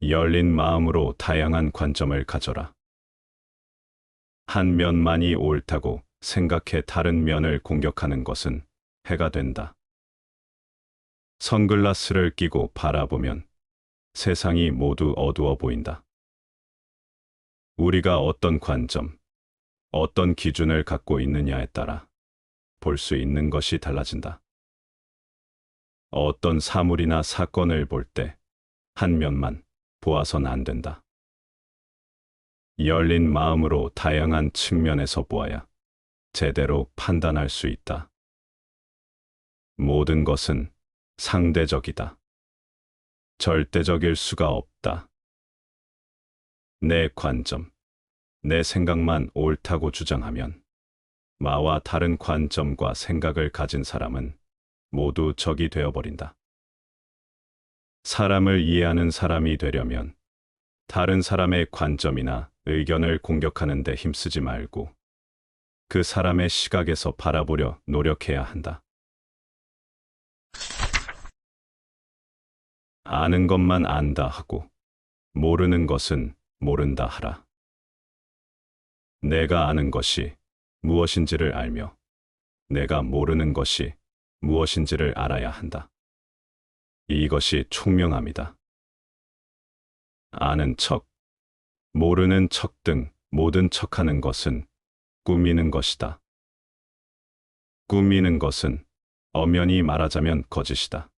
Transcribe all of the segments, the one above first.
열린 마음으로 다양한 관점을 가져라. 한 면만이 옳다고 생각해 다른 면을 공격하는 것은 해가 된다. 선글라스를 끼고 바라보면 세상이 모두 어두워 보인다. 우리가 어떤 관점, 어떤 기준을 갖고 있느냐에 따라 볼 수 있는 것이 달라진다. 어떤 사물이나 사건을 볼 때 한 면만 보아선 안 된다. 열린 마음으로 다양한 측면에서 보아야 제대로 판단할 수 있다. 모든 것은 상대적이다. 절대적일 수가 없다. 내 관점, 내 생각만 옳다고 주장하면 나와 다른 관점과 생각을 가진 사람은 모두 적이 되어버린다. 사람을 이해하는 사람이 되려면 다른 사람의 관점이나 의견을 공격하는 데 힘쓰지 말고 그 사람의 시각에서 바라보려 노력해야 한다. 아는 것만 안다 하고 모르는 것은 모른다 하라. 내가 아는 것이 무엇인지를 알며 내가 모르는 것이 무엇인지를 알아야 한다. 이것이 총명함이다. 아는 척, 모르는 척 등 모든 척하는 것은 꾸미는 것이다. 꾸미는 것은 엄연히 말하자면 거짓이다.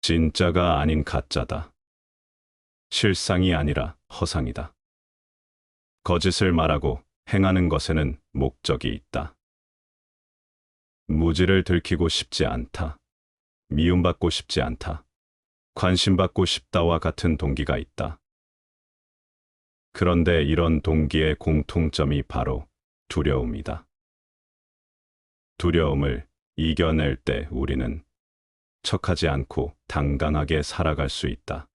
진짜가 아닌 가짜다. 실상이 아니라 허상이다. 거짓을 말하고 행하는 것에는 목적이 있다. 무지를 들키고 싶지 않다. 미움받고 싶지 않다. 관심받고 싶다와 같은 동기가 있다. 그런데 이런 동기의 공통점이 바로 두려움이다. 두려움을 이겨낼 때 우리는 척하지 않고 당당하게 살아갈 수 있다.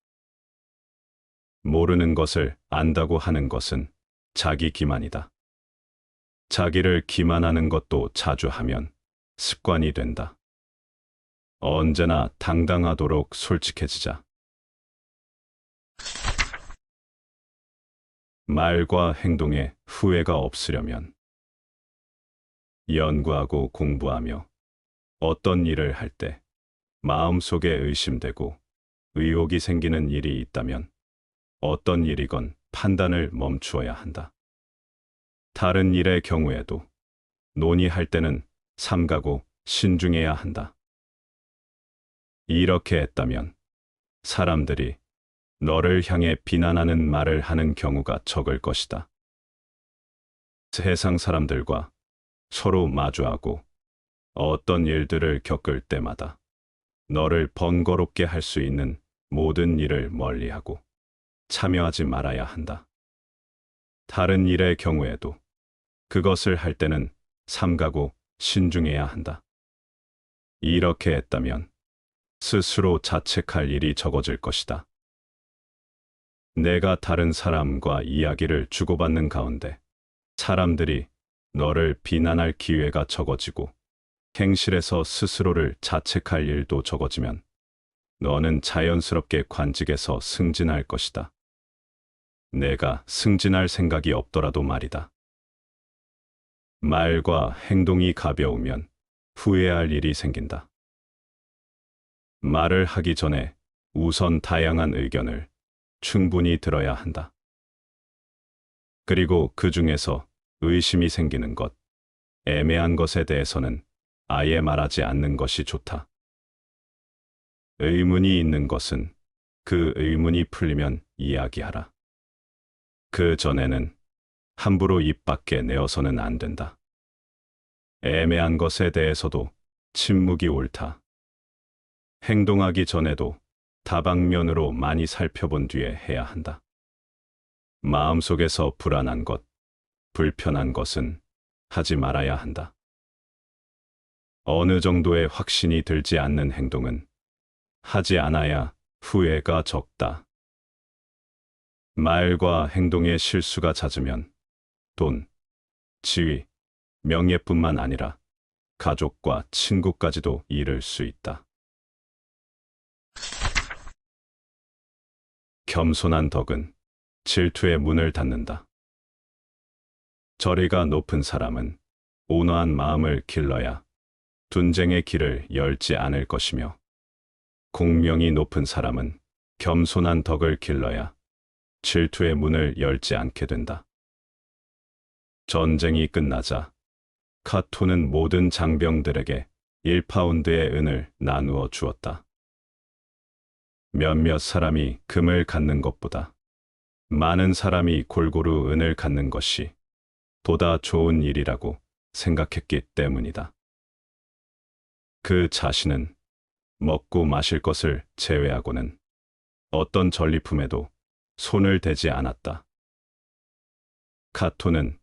모르는 것을 안다고 하는 것은 자기 기만이다. 자기를 기만하는 것도 자주 하면 습관이 된다. 언제나 당당하도록 솔직해지자. 말과 행동에 후회가 없으려면 연구하고 공부하며 어떤 일을 할 때 마음속에 의심되고 의혹이 생기는 일이 있다면 어떤 일이건 판단을 멈추어야 한다. 다른 일의 경우에도 논의할 때는 삼가고 신중해야 한다. 이렇게 했다면 사람들이 너를 향해 비난하는 말을 하는 경우가 적을 것이다. 세상 사람들과 서로 마주하고 어떤 일들을 겪을 때마다 너를 번거롭게 할 수 있는 모든 일을 멀리하고 참여하지 말아야 한다. 다른 일의 경우에도 그것을 할 때는 삼가고 신중해야 한다. 이렇게 했다면 스스로 자책할 일이 적어질 것이다. 내가 다른 사람과 이야기를 주고받는 가운데 사람들이 너를 비난할 기회가 적어지고 행실에서 스스로를 자책할 일도 적어지면 너는 자연스럽게 관직에서 승진할 것이다. 내가 승진할 생각이 없더라도 말이다. 말과 행동이 가벼우면 후회할 일이 생긴다. 말을 하기 전에 우선 다양한 의견을 충분히 들어야 한다. 그리고 그 중에서 의심이 생기는 것, 애매한 것에 대해서는 아예 말하지 않는 것이 좋다. 의문이 있는 것은 그 의문이 풀리면 이야기하라. 그 전에는 함부로 입 밖에 내어서는 안 된다. 애매한 것에 대해서도 침묵이 옳다. 행동하기 전에도 다방면으로 많이 살펴본 뒤에 해야 한다. 마음속에서 불안한 것, 불편한 것은 하지 말아야 한다. 어느 정도의 확신이 들지 않는 행동은 하지 않아야 후회가 적다. 말과 행동의 실수가 잦으면 돈, 지위, 명예뿐만 아니라 가족과 친구까지도 잃을 수 있다. 겸손한 덕은 질투의 문을 닫는다. 저리가 높은 사람은 온화한 마음을 길러야 분쟁의 길을 열지 않을 것이며, 공명이 높은 사람은 겸손한 덕을 길러야 질투의 문을 열지 않게 된다. 전쟁이 끝나자 카토는 모든 장병들에게 1파운드의 은을 나누어 주었다. 몇몇 사람이 금을 갖는 것보다 많은 사람이 골고루 은을 갖는 것이 보다 좋은 일이라고 생각했기 때문이다. 그 자신은 먹고 마실 것을 제외하고는 어떤 전리품에도 손을 대지 않았다. 카토는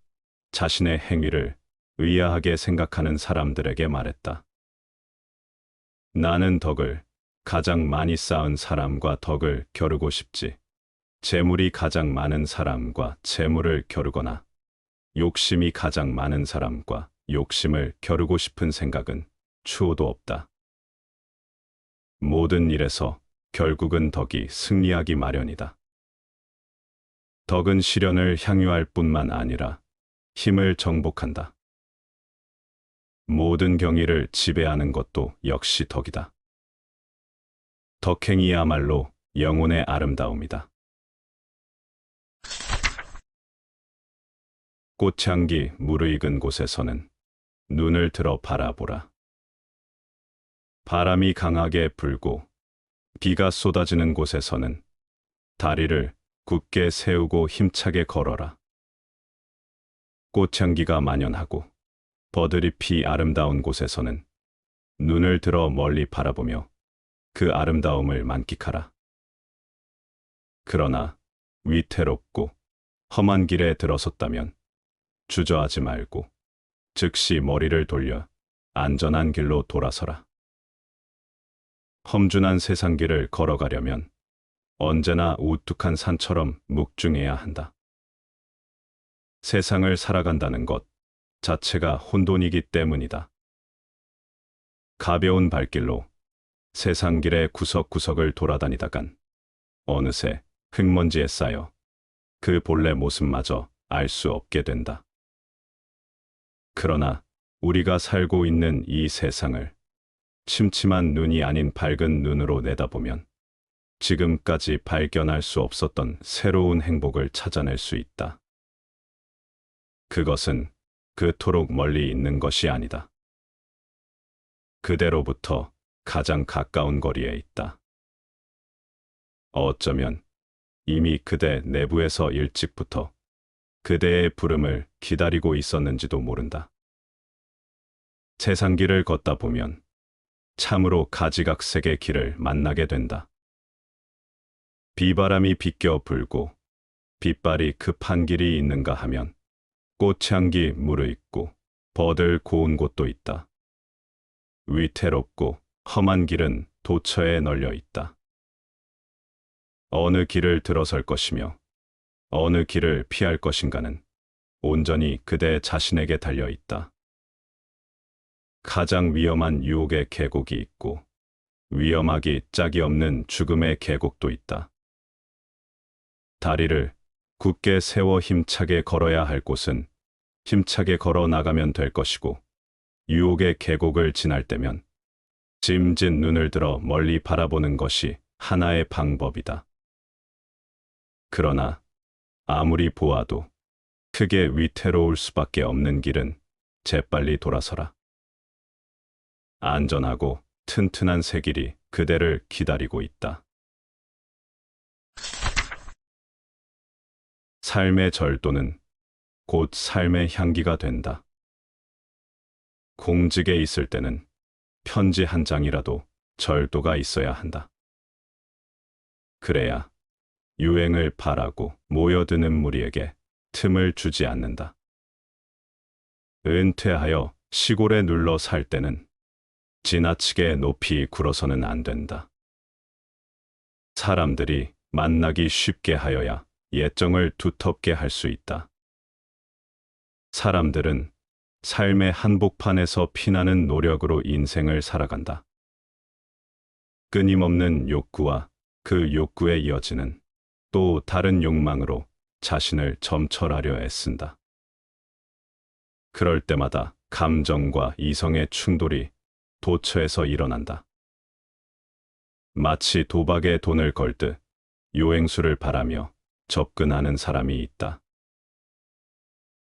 자신의 행위를 의아하게 생각하는 사람들에게 말했다. 나는 덕을 가장 많이 쌓은 사람과 덕을 겨루고 싶지, 재물이 가장 많은 사람과 재물을 겨루거나 욕심이 가장 많은 사람과 욕심을 겨루고 싶은 생각은 추호도 없다. 모든 일에서 결국은 덕이 승리하기 마련이다. 덕은 시련을 향유할 뿐만 아니라 힘을 정복한다. 모든 경의를 지배하는 것도 역시 덕이다. 덕행이야말로 영혼의 아름다움이다. 꽃향기 무르익은 곳에서는 눈을 들어 바라보라. 바람이 강하게 불고 비가 쏟아지는 곳에서는 다리를 굳게 세우고 힘차게 걸어라. 꽃향기가 만연하고 버드잎이 아름다운 곳에서는 눈을 들어 멀리 바라보며 그 아름다움을 만끽하라. 그러나 위태롭고 험한 길에 들어섰다면 주저하지 말고 즉시 머리를 돌려 안전한 길로 돌아서라. 험준한 세상길을 걸어가려면 언제나 우뚝한 산처럼 묵중해야 한다. 세상을 살아간다는 것 자체가 혼돈이기 때문이다. 가벼운 발길로 세상 길의 구석구석을 돌아다니다간 어느새 흙먼지에 쌓여 그 본래 모습마저 알 수 없게 된다. 그러나 우리가 살고 있는 이 세상을 침침한 눈이 아닌 밝은 눈으로 내다보면 지금까지 발견할 수 없었던 새로운 행복을 찾아낼 수 있다. 그것은 그토록 멀리 있는 것이 아니다. 그대로부터 가장 가까운 거리에 있다. 어쩌면 이미 그대 내부에서 일찍부터 그대의 부름을 기다리고 있었는지도 모른다. 세상길을 걷다 보면 참으로 가지각색의 길을 만나게 된다. 비바람이 비껴 불고 빛발이 급한 길이 있는가 하면 꽃향기 무르익고 버들 고운 곳도 있다. 위태롭고 험한 길은 도처에 널려 있다. 어느 길을 들어설 것이며 어느 길을 피할 것인가는 온전히 그대 자신에게 달려 있다. 가장 위험한 유혹의 계곡이 있고 위험하기 짝이 없는 죽음의 계곡도 있다. 다리를 굳게 세워 힘차게 걸어야 할 곳은 힘차게 걸어 나가면 될 것이고, 유혹의 계곡을 지날 때면 짐진 눈을 들어 멀리 바라보는 것이 하나의 방법이다. 그러나 아무리 보아도 크게 위태로울 수밖에 없는 길은 재빨리 돌아서라. 안전하고 튼튼한 새 길이 그대를 기다리고 있다. 삶의 절도는 곧 삶의 향기가 된다. 공직에 있을 때는 편지 한 장이라도 절도가 있어야 한다. 그래야 유행을 바라고 모여드는 무리에게 틈을 주지 않는다. 은퇴하여 시골에 눌러 살 때는 지나치게 높이 굴어서는 안 된다. 사람들이 만나기 쉽게 하여야 예정을 두텁게 할 수 있다. 사람들은 삶의 한복판에서 피나는 노력으로 인생을 살아간다. 끊임없는 욕구와 그 욕구에 이어지는 또 다른 욕망으로 자신을 점철하려 애쓴다. 그럴 때마다 감정과 이성의 충돌이 도처에서 일어난다. 마치 도박에 돈을 걸듯 요행수를 바라며 접근하는 사람이 있다.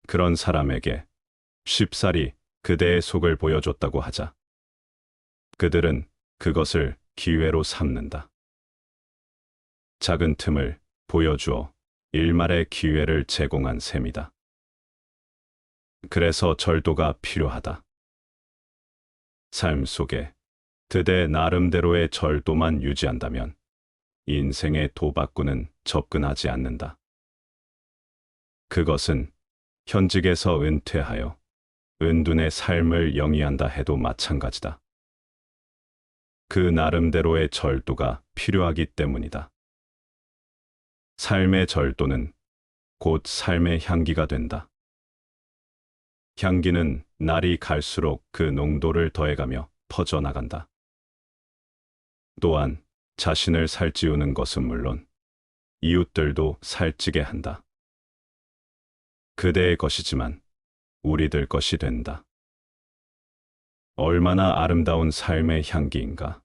그런 사람에게 쉽사리 그대의 속을 보여줬다고 하자. 그들은 그것을 기회로 삼는다. 작은 틈을 보여주어 일말의 기회를 제공한 셈이다. 그래서 절도가 필요하다. 삶 속에 그대 나름대로의 절도만 유지한다면 인생의 도박꾼은 접근하지 않는다. 그것은 현직에서 은퇴하여 은둔의 삶을 영위한다 해도 마찬가지다. 그 나름대로의 절도가 필요하기 때문이다. 삶의 절도는 곧 삶의 향기가 된다. 향기는 날이 갈수록 그 농도를 더해가며 퍼져나간다. 또한 자신을 살찌우는 것은 물론 이웃들도 살찌게 한다. 그대의 것이지만 우리들 것이 된다. 얼마나 아름다운 삶의 향기인가.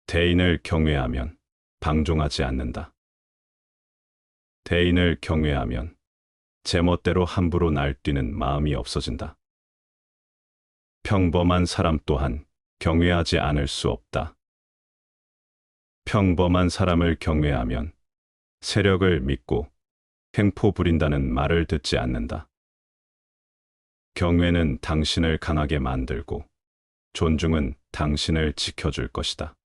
대인을 경외하면 방종하지 않는다. 대인을 경외하면 제멋대로 함부로 날뛰는 마음이 없어진다. 평범한 사람 또한 경외하지 않을 수 없다. 평범한 사람을 경외하면 세력을 믿고 횡포 부린다는 말을 듣지 않는다. 경외는 당신을 강하게 만들고 존중은 당신을 지켜줄 것이다.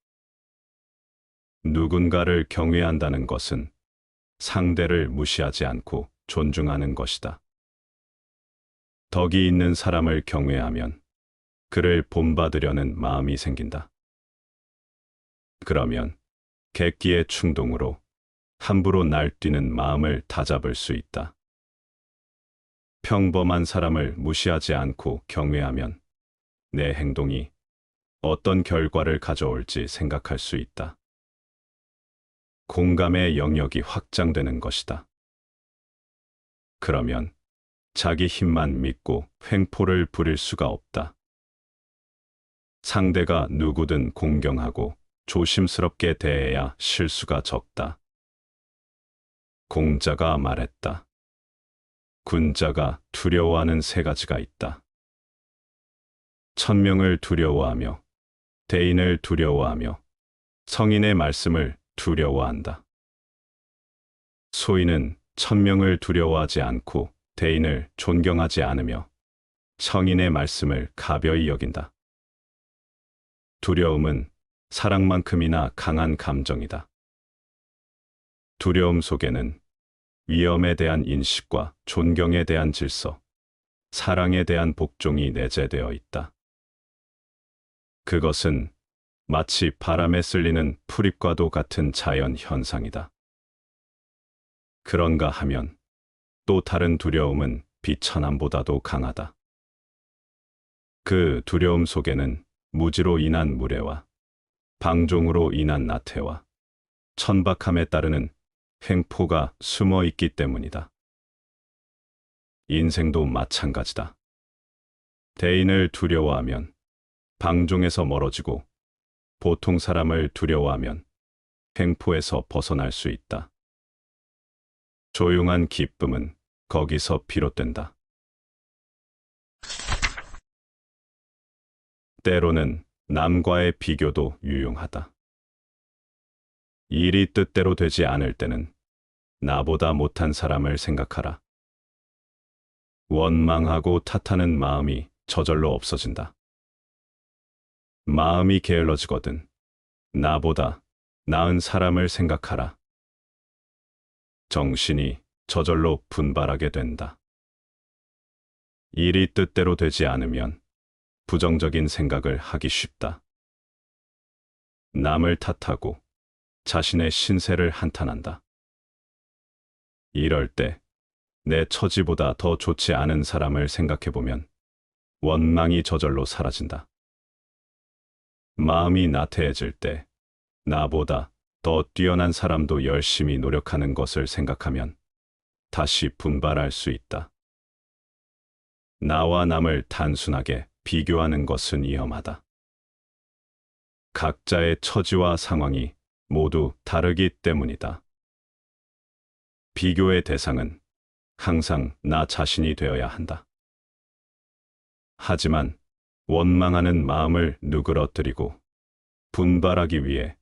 누군가를 경외한다는 것은 상대를 무시하지 않고 존중하는 것이다. 덕이 있는 사람을 경외하면 그를 본받으려는 마음이 생긴다. 그러면 객기의 충동으로 함부로 날뛰는 마음을 다잡을 수 있다. 평범한 사람을 무시하지 않고 경외하면 내 행동이 어떤 결과를 가져올지 생각할 수 있다. 공감의 영역이 확장되는 것이다. 그러면 자기 힘만 믿고 횡포를 부릴 수가 없다. 상대가 누구든 공경하고 조심스럽게 대해야 실수가 적다. 공자가 말했다. 군자가 두려워하는 세 가지가 있다. 천명을 두려워하며, 대인을 두려워하며, 성인의 말씀을 두려워한다. 소인은 천명을 두려워하지 않고 대인을 존경하지 않으며 성인의 말씀을 가벼이 여긴다. 두려움은 사랑만큼이나 강한 감정이다. 두려움 속에는 위험에 대한 인식과 존경에 대한 질서, 사랑에 대한 복종이 내재되어 있다. 그것은 마치 바람에 쓸리는 풀잎과도 같은 자연 현상이다. 그런가 하면 또 다른 두려움은 비천함보다도 강하다. 그 두려움 속에는 무지로 인한 무례와 방종으로 인한 나태와 천박함에 따르는 횡포가 숨어 있기 때문이다. 인생도 마찬가지다. 대인을 두려워하면 방종에서 멀어지고 보통 사람을 두려워하면 횡포에서 벗어날 수 있다. 조용한 기쁨은 거기서 비롯된다. 때로는 남과의 비교도 유용하다. 일이 뜻대로 되지 않을 때는 나보다 못한 사람을 생각하라. 원망하고 탓하는 마음이 저절로 없어진다. 마음이 게을러지거든 나보다 나은 사람을 생각하라. 정신이 저절로 분발하게 된다. 일이 뜻대로 되지 않으면 부정적인 생각을 하기 쉽다. 남을 탓하고 자신의 신세를 한탄한다. 이럴 때 내 처지보다 더 좋지 않은 사람을 생각해보면 원망이 저절로 사라진다. 마음이 나태해질 때 나보다 더 뛰어난 사람도 열심히 노력하는 것을 생각하면 다시 분발할 수 있다. 나와 남을 단순하게 비교하는 것은 위험하다. 각자의 처지와 상황이 모두 다르기 때문이다. 비교의 대상은 항상 나 자신이 되어야 한다. 하지만 원망하는 마음을 누그러뜨리고 분발하기 위해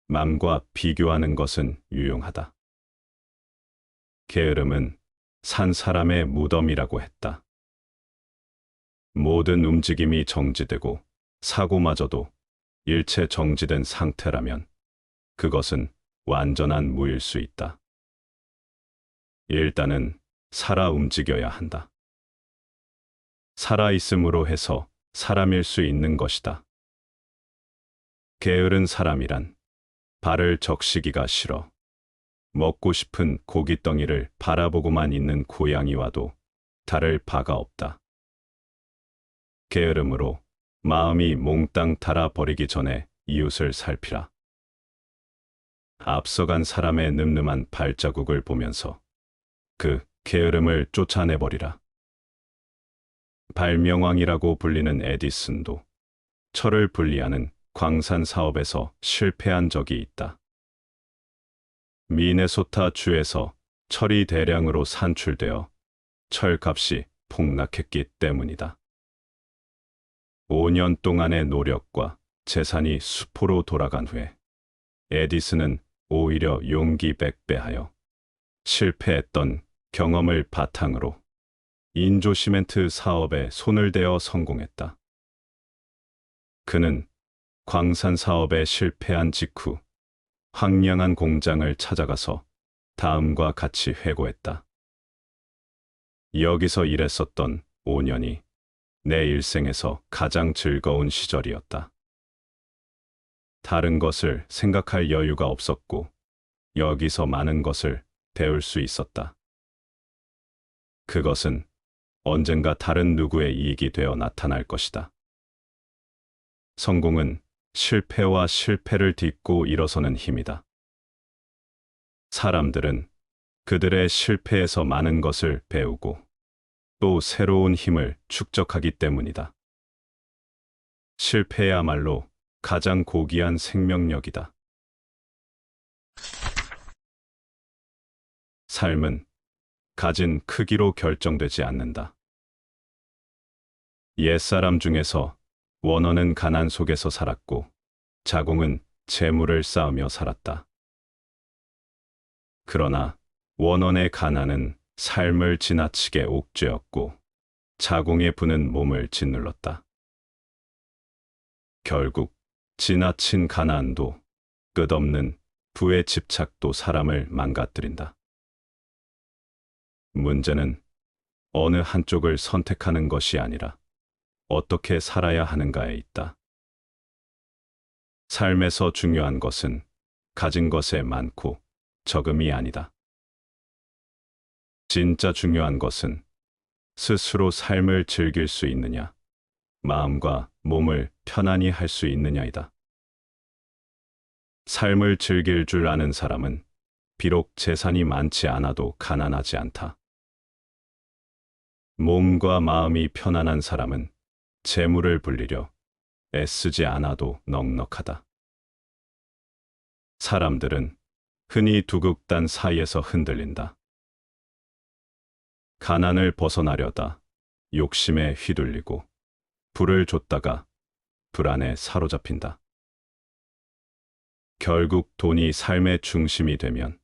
남과 비교하는 것은 유용하다. 게으름은 산 사람의 무덤이라고 했다. 모든 움직임이 정지되고 사고마저도 일체 정지된 상태라면 그것은 완전한 무일 수 있다. 일단은 살아 움직여야 한다. 살아있음으로 해서 사람일 수 있는 것이다. 게으른 사람이란 발을 적시기가 싫어 먹고 싶은 고깃덩이를 바라보고만 있는 고양이와도 다를 바가 없다. 게으름으로 마음이 몽땅 닳아버리기 전에 이웃을 살피라. 앞서간 사람의 늠름한 발자국을 보면서 그 게으름을 쫓아내버리라. 발명왕이라고 불리는 에디슨도 철을 분리하는 광산 사업에서 실패한 적이 있다. 미네소타 주에서 철이 대량으로 산출되어 철값이 폭락했기 때문이다. 5년 동안의 노력과 재산이 수포로 돌아간 후에 에디슨은 오히려 용기 백배하여 실패했던 경험을 바탕으로 인조 시멘트 사업에 손을 대어 성공했다. 그는 광산 사업에 실패한 직후 황량한 공장을 찾아가서 다음과 같이 회고했다. 여기서 일했었던 5년이 내 일생에서 가장 즐거운 시절이었다. 다른 것을 생각할 여유가 없었고 여기서 많은 것을 배울 수 있었다. 그것은 언젠가 다른 누구의 이익이 되어 나타날 것이다. 성공은 실패와 실패를 딛고 일어서는 힘이다. 사람들은 그들의 실패에서 많은 것을 배우고 또 새로운 힘을 축적하기 때문이다. 실패야말로 가장 고귀한 생명력이다. 삶은 가진 크기로 결정되지 않는다. 옛사람 중에서 원어는 가난 속에서 살았고 자공은 재물을 쌓으며 살았다. 그러나 원원의 가난은 삶을 지나치게 옥죄었고 자공의 부는 몸을 짓눌렀다. 결국 지나친 가난도 끝없는 부의 집착도 사람을 망가뜨린다. 문제는 어느 한쪽을 선택하는 것이 아니라 어떻게 살아야 하는가에 있다. 삶에서 중요한 것은 가진 것에 많고 적음이 아니다. 진짜 중요한 것은 스스로 삶을 즐길 수 있느냐, 마음과 몸을 편안히 할 수 있느냐이다. 삶을 즐길 줄 아는 사람은 비록 재산이 많지 않아도 가난하지 않다. 몸과 마음이 편안한 사람은 재물을 불리려 애쓰지 않아도 넉넉하다. 사람들은 흔히 두 극단 사이에서 흔들린다. 가난을 벗어나려다 욕심에 휘둘리고 불을 줬다가 불안에 사로잡힌다. 결국 돈이 삶의 중심이 되면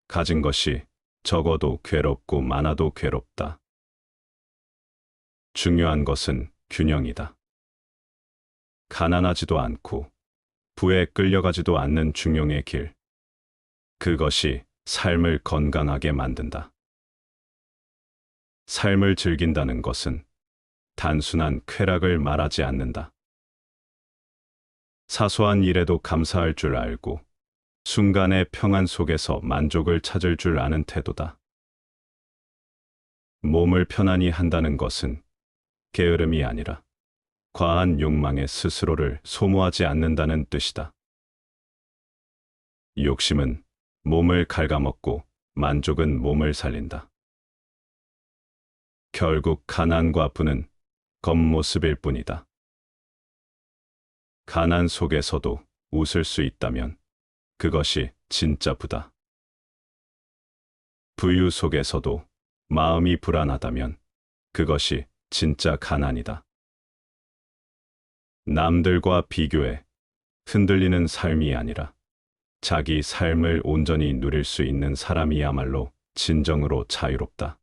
가진 것이 적어도 괴롭고 많아도 괴롭다. 중요한 것은 균형이다. 가난하지도 않고 부에 끌려가지도 않는 중용의 길. 그것이 삶을 건강하게 만든다. 삶을 즐긴다는 것은 단순한 쾌락을 말하지 않는다. 사소한 일에도 감사할 줄 알고 순간의 평안 속에서 만족을 찾을 줄 아는 태도다. 몸을 편안히 한다는 것은 게으름이 아니라 과한 욕망에 스스로를 소모하지 않는다는 뜻이다. 욕심은 몸을 갉아먹고 만족은 몸을 살린다. 결국 가난과 부는 겉모습일 뿐이다. 가난 속에서도 웃을 수 있다면 그것이 진짜 부다. 부유 속에서도 마음이 불안하다면 그것이 진짜 가난이다. 남들과 비교해 흔들리는 삶이 아니라 자기 삶을 온전히 누릴 수 있는 사람이야말로 진정으로 자유롭다.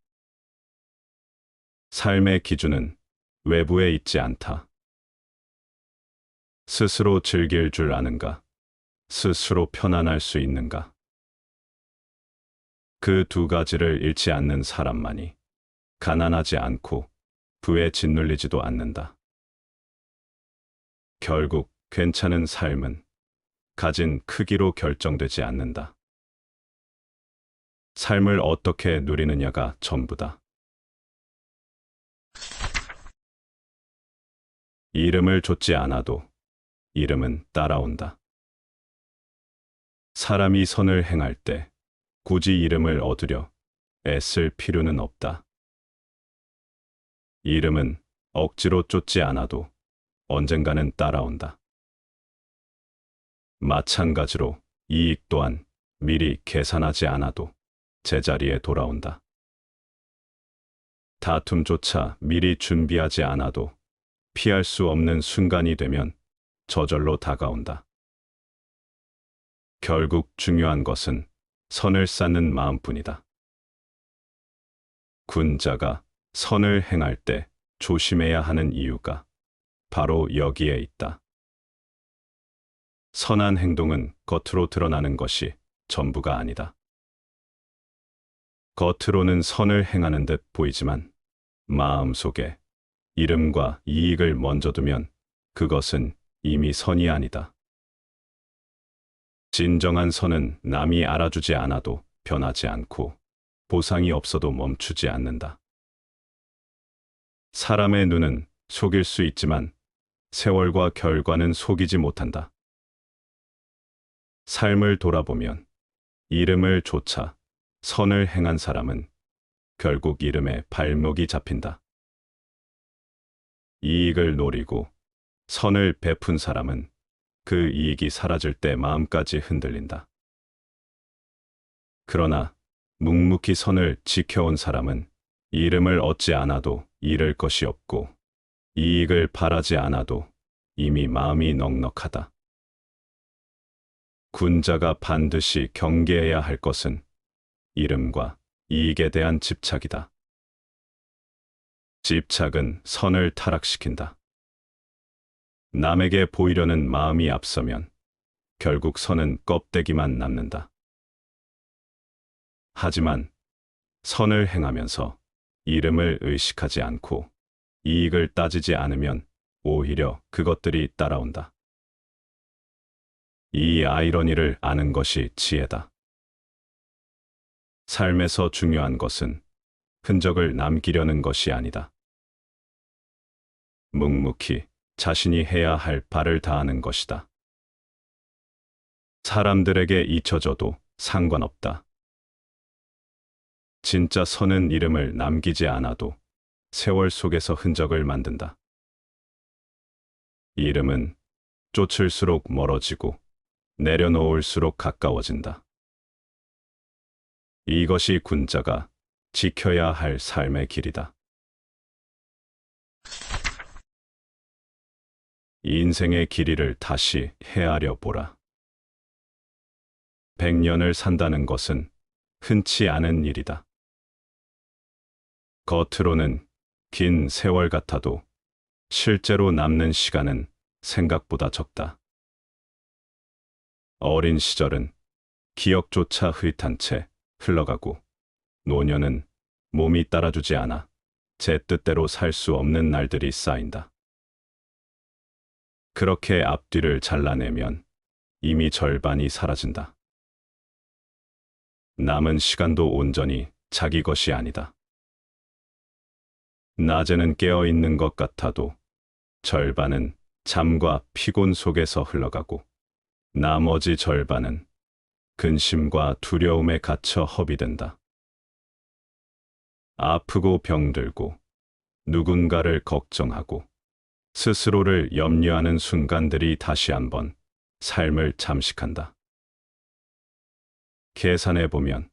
삶의 기준은 외부에 있지 않다. 스스로 즐길 줄 아는가? 스스로 편안할 수 있는가? 그 두 가지를 잃지 않는 사람만이 가난하지 않고 부에 짓눌리지도 않는다. 결국 괜찮은 삶은 가진 크기로 결정되지 않는다. 삶을 어떻게 누리느냐가 전부다. 이름을 좇지 않아도 이름은 따라온다. 사람이 선을 행할 때 굳이 이름을 얻으려 애쓸 필요는 없다. 이름은 억지로 쫓지 않아도 언젠가는 따라온다. 마찬가지로 이익 또한 미리 계산하지 않아도 제자리에 돌아온다. 다툼조차 미리 준비하지 않아도 피할 수 없는 순간이 되면 저절로 다가온다. 결국 중요한 것은 선을 쌓는 마음뿐이다. 군자가 선을 행할 때 조심해야 하는 이유가 바로 여기에 있다. 선한 행동은 겉으로 드러나는 것이 전부가 아니다. 겉으로는 선을 행하는 듯 보이지만 마음속에 이름과 이익을 먼저 두면 그것은 이미 선이 아니다. 진정한 선은 남이 알아주지 않아도 변하지 않고 보상이 없어도 멈추지 않는다. 사람의 눈은 속일 수 있지만 세월과 결과는 속이지 못한다. 삶을 돌아보면 이름을 좇아 선을 행한 사람은 결국 이름에 발목이 잡힌다. 이익을 노리고 선을 베푼 사람은 그 이익이 사라질 때 마음까지 흔들린다. 그러나 묵묵히 선을 지켜온 사람은 이름을 얻지 않아도 잃을 것이 없고 이익을 바라지 않아도 이미 마음이 넉넉하다. 군자가 반드시 경계해야 할 것은 이름과 이익에 대한 집착이다. 집착은 선을 타락시킨다. 남에게 보이려는 마음이 앞서면 결국 선은 껍데기만 남는다. 하지만 선을 행하면서 이름을 의식하지 않고 이익을 따지지 않으면 오히려 그것들이 따라온다. 이 아이러니를 아는 것이 지혜다. 삶에서 중요한 것은 흔적을 남기려는 것이 아니다. 묵묵히 자신이 해야 할 바를 다하는 것이다. 사람들에게 잊혀져도 상관없다. 진짜 선은 이름을 남기지 않아도 세월 속에서 흔적을 만든다. 이름은 쫓을수록 멀어지고 내려놓을수록 가까워진다. 이것이 군자가 지켜야 할 삶의 길이다. 인생의 길이를 다시 헤아려 보라. 100년을 산다는 것은 흔치 않은 일이다. 겉으로는 긴 세월 같아도 실제로 남는 시간은 생각보다 적다. 어린 시절은 기억조차 흐릿한 채 흘러가고 노년은 몸이 따라주지 않아 제 뜻대로 살 수 없는 날들이 쌓인다. 그렇게 앞뒤를 잘라내면 이미 절반이 사라진다. 남은 시간도 온전히 자기 것이 아니다. 낮에는 깨어있는 것 같아도 절반은 잠과 피곤 속에서 흘러가고 나머지 절반은 근심과 두려움에 갇혀 허비된다. 아프고 병들고 누군가를 걱정하고 스스로를 염려하는 순간들이 다시 한번 삶을 잠식한다. 계산해 보면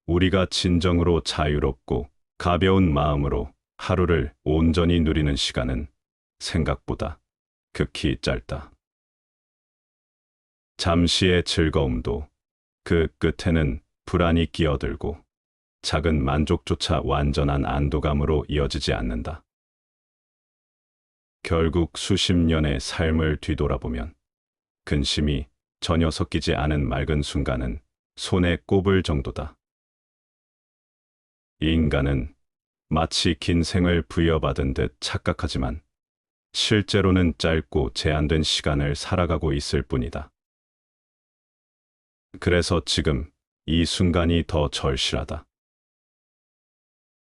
우리가 진정으로 자유롭고 가벼운 마음으로 하루를 온전히 누리는 시간은 생각보다 극히 짧다. 잠시의 즐거움도 그 끝에는 불안이 끼어들고 작은 만족조차 완전한 안도감으로 이어지지 않는다. 결국 수십 년의 삶을 뒤돌아보면 근심이 전혀 섞이지 않은 맑은 순간은 손에 꼽을 정도다. 인간은 마치 긴 생을 부여받은 듯 착각하지만 실제로는 짧고 제한된 시간을 살아가고 있을 뿐이다. 그래서 지금 이 순간이 더 절실하다.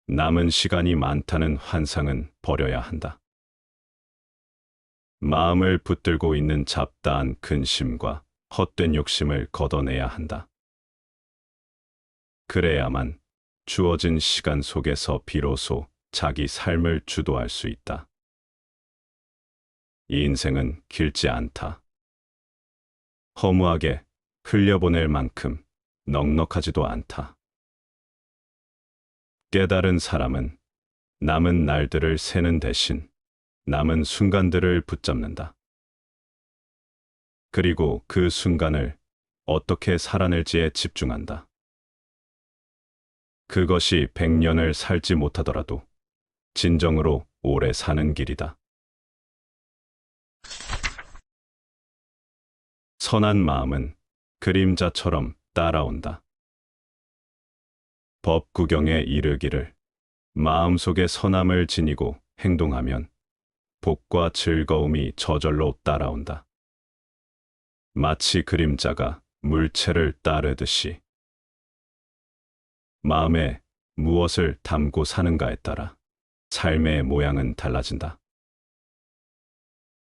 남은 시간이 많다는 환상은 버려야 한다. 마음을 붙들고 있는 잡다한 근심과 헛된 욕심을 걷어내야 한다. 그래야만 주어진 시간 속에서 비로소 자기 삶을 주도할 수 있다. 이 인생은 길지 않다. 허무하게 흘려보낼 만큼 넉넉하지도 않다. 깨달은 사람은 남은 날들을 세는 대신 남은 순간들을 붙잡는다. 그리고 그 순간을 어떻게 살아낼지에 집중한다. 그것이 100년을 살지 못하더라도 진정으로 오래 사는 길이다. 선한 마음은 그림자처럼 따라온다. 법 구경에 이르기를 마음속에 선함을 지니고 행동하면 복과 즐거움이 저절로 따라온다. 마치 그림자가 물체를 따르듯이 마음에 무엇을 담고 사는가에 따라 삶의 모양은 달라진다.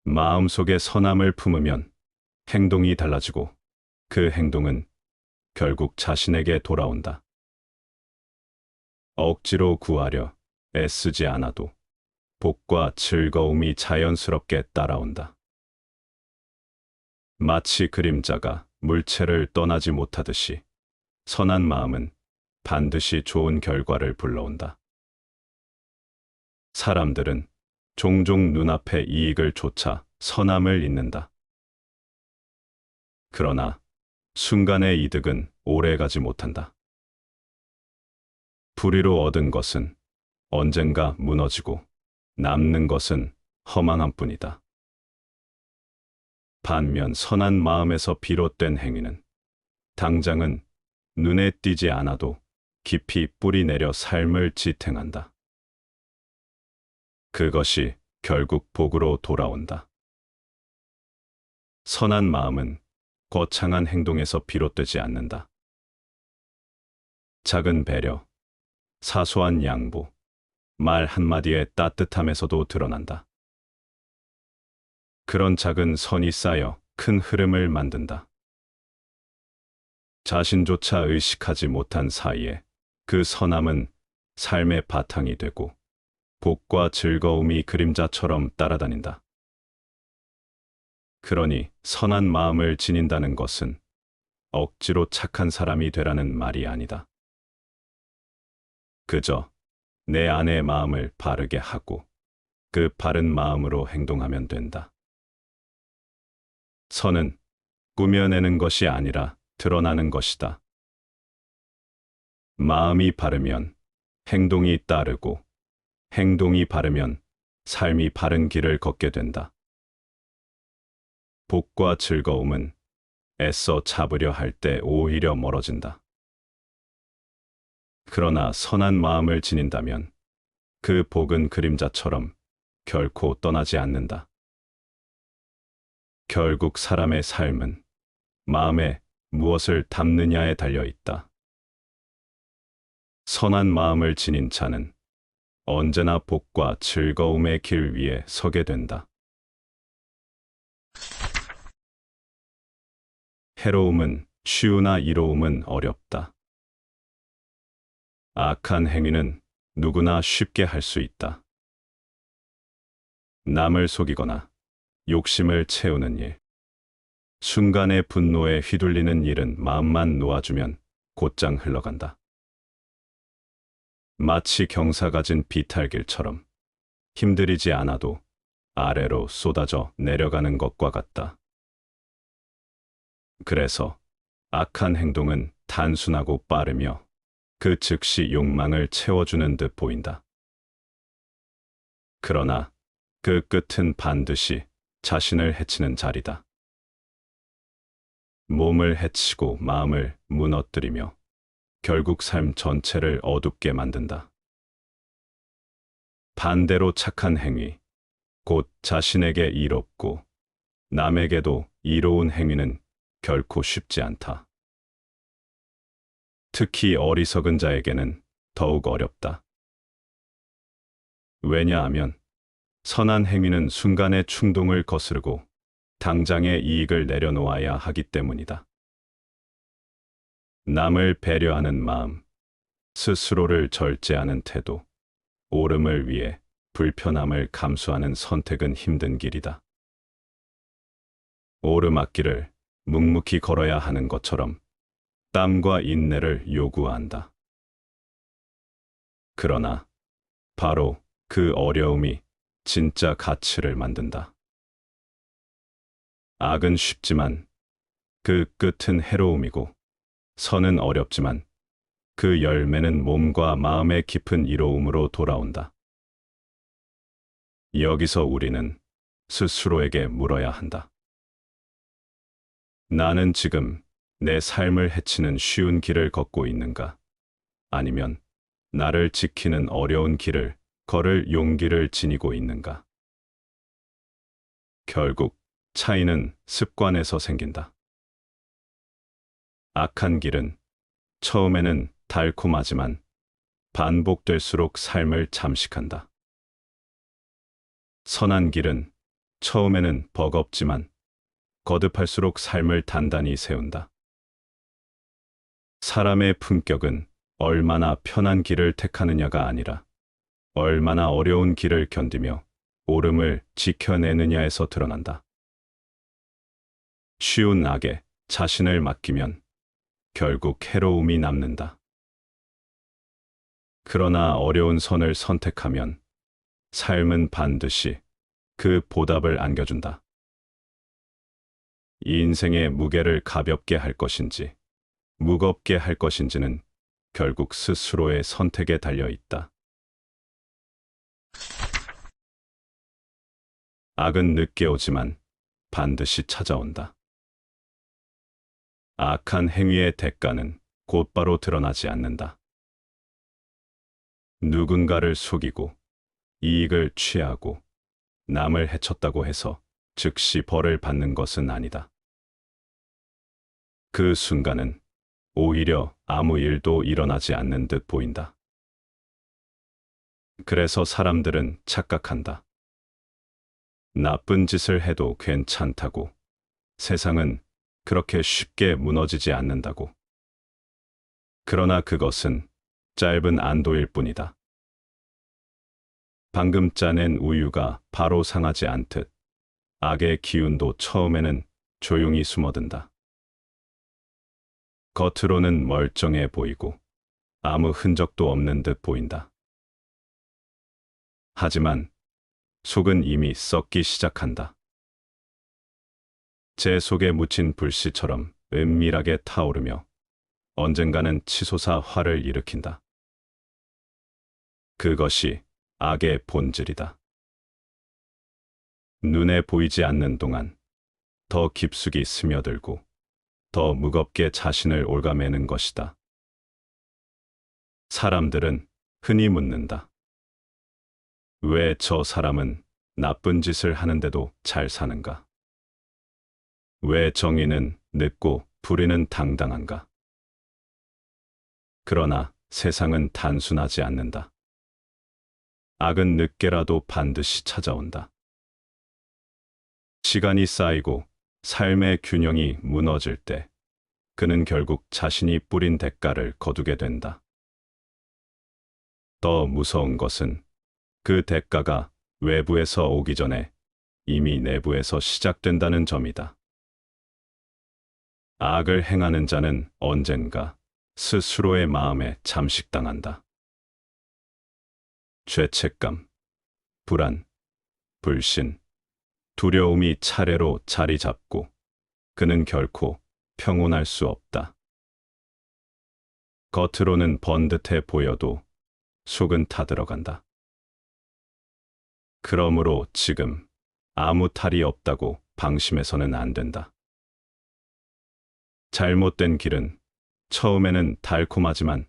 마음속에 선함을 품으면 행동이 달라지고 그 행동은 결국 자신에게 돌아온다. 억지로 구하려 애쓰지 않아도 복과 즐거움이 자연스럽게 따라온다. 마치 그림자가 물체를 떠나지 못하듯이 선한 마음은 반드시 좋은 결과를 불러온다. 사람들은 종종 눈앞의 이익을 쫓아 선함을 잇는다. 그러나 순간의 이득은 오래가지 못한다. 불의로 얻은 것은 언젠가 무너지고 남는 것은 허망한 뿐이다. 반면 선한 마음에서 비롯된 행위는 당장은 눈에 띄지 않아도 깊이 뿌리 내려 삶을 지탱한다. 그것이 결국 복으로 돌아온다. 선한 마음은 거창한 행동에서 비롯되지 않는다. 작은 배려, 사소한 양보, 말 한마디의 따뜻함에서도 드러난다. 그런 작은 선이 쌓여 큰 흐름을 만든다. 자신조차 의식하지 못한 사이에 그 선함은 삶의 바탕이 되고 복과 즐거움이 그림자처럼 따라다닌다. 그러니 선한 마음을 지닌다는 것은 억지로 착한 사람이 되라는 말이 아니다. 그저 내 안의 마음을 바르게 하고 그 바른 마음으로 행동하면 된다. 선은 꾸며내는 것이 아니라 드러나는 것이다. 마음이 바르면 행동이 따르고 행동이 바르면 삶이 바른 길을 걷게 된다. 복과 즐거움은 애써 잡으려 할 때 오히려 멀어진다. 그러나 선한 마음을 지닌다면 그 복은 그림자처럼 결코 떠나지 않는다. 결국 사람의 삶은 마음에 무엇을 담느냐에 달려 있다. 선한 마음을 지닌 자는 언제나 복과 즐거움의 길 위에 서게 된다. 해로움은 쉬우나 이로움은 어렵다. 악한 행위는 누구나 쉽게 할 수 있다. 남을 속이거나 욕심을 채우는 일, 순간의 분노에 휘둘리는 일은 마음만 놓아주면 곧장 흘러간다. 마치 경사가 진 비탈길처럼 힘들이지 않아도 아래로 쏟아져 내려가는 것과 같다. 그래서 악한 행동은 단순하고 빠르며 그 즉시 욕망을 채워주는 듯 보인다. 그러나 그 끝은 반드시 자신을 해치는 자리다. 몸을 해치고 마음을 무너뜨리며 결국 삶 전체를 어둡게 만든다. 반대로 착한 행위, 곧 자신에게 이롭고 남에게도 이로운 행위는 결코 쉽지 않다. 특히 어리석은 자에게는 더욱 어렵다. 왜냐하면 선한 행위는 순간의 충동을 거스르고 당장의 이익을 내려놓아야 하기 때문이다. 남을 배려하는 마음, 스스로를 절제하는 태도, 옳음을 위해 불편함을 감수하는 선택은 힘든 길이다. 오르막길을 묵묵히 걸어야 하는 것처럼 땀과 인내를 요구한다. 그러나 바로 그 어려움이 진짜 가치를 만든다. 악은 쉽지만 그 끝은 해로움이고, 선은 어렵지만 그 열매는 몸과 마음의 깊은 이로움으로 돌아온다. 여기서 우리는 스스로에게 물어야 한다. 나는 지금 내 삶을 해치는 쉬운 길을 걷고 있는가? 아니면 나를 지키는 어려운 길을 걸을 용기를 지니고 있는가? 결국 차이는 습관에서 생긴다. 악한 길은 처음에는 달콤하지만 반복될수록 삶을 잠식한다. 선한 길은 처음에는 버겁지만 거듭할수록 삶을 단단히 세운다. 사람의 품격은 얼마나 편한 길을 택하느냐가 아니라 얼마나 어려운 길을 견디며 옳음을 지켜내느냐에서 드러난다. 쉬운 악에 자신을 맡기면 결국 해로움이 남는다. 그러나 어려운 선을 선택하면 삶은 반드시 그 보답을 안겨준다. 이 인생의 무게를 가볍게 할 것인지 무겁게 할 것인지는 결국 스스로의 선택에 달려 있다. 악은 늦게 오지만 반드시 찾아온다. 악한 행위의 대가는 곧바로 드러나지 않는다. 누군가를 속이고 이익을 취하고 남을 해쳤다고 해서 즉시 벌을 받는 것은 아니다. 그 순간은 오히려 아무 일도 일어나지 않는 듯 보인다. 그래서 사람들은 착각한다. 나쁜 짓을 해도 괜찮다고, 세상은 그렇게 쉽게 무너지지 않는다고. 그러나 그것은 짧은 안도일 뿐이다. 방금 짜낸 우유가 바로 상하지 않듯 악의 기운도 처음에는 조용히 숨어든다. 겉으로는 멀쩡해 보이고 아무 흔적도 없는 듯 보인다. 하지만 속은 이미 썩기 시작한다. 재 속에 묻힌 불씨처럼 은밀하게 타오르며 언젠가는 치솟아 화를 일으킨다. 그것이 악의 본질이다. 눈에 보이지 않는 동안 더 깊숙이 스며들고 더 무겁게 자신을 갉아매는 것이다. 사람들은 흔히 묻는다. 왜 저 사람은 나쁜 짓을 하는데도 잘 사는가? 왜 정의는 늦고 불의는 당당한가? 그러나 세상은 단순하지 않는다. 악은 늦게라도 반드시 찾아온다. 시간이 쌓이고 삶의 균형이 무너질 때 그는 결국 자신이 뿌린 대가를 거두게 된다. 더 무서운 것은 그 대가가 외부에서 오기 전에 이미 내부에서 시작된다는 점이다. 악을 행하는 자는 언젠가 스스로의 마음에 잠식당한다. 죄책감, 불안, 불신, 두려움이 차례로 자리 잡고 그는 결코 평온할 수 없다. 겉으로는 번듯해 보여도 속은 타들어간다. 그러므로 지금 아무 탈이 없다고 방심해서는 안 된다. 잘못된 길은 처음에는 달콤하지만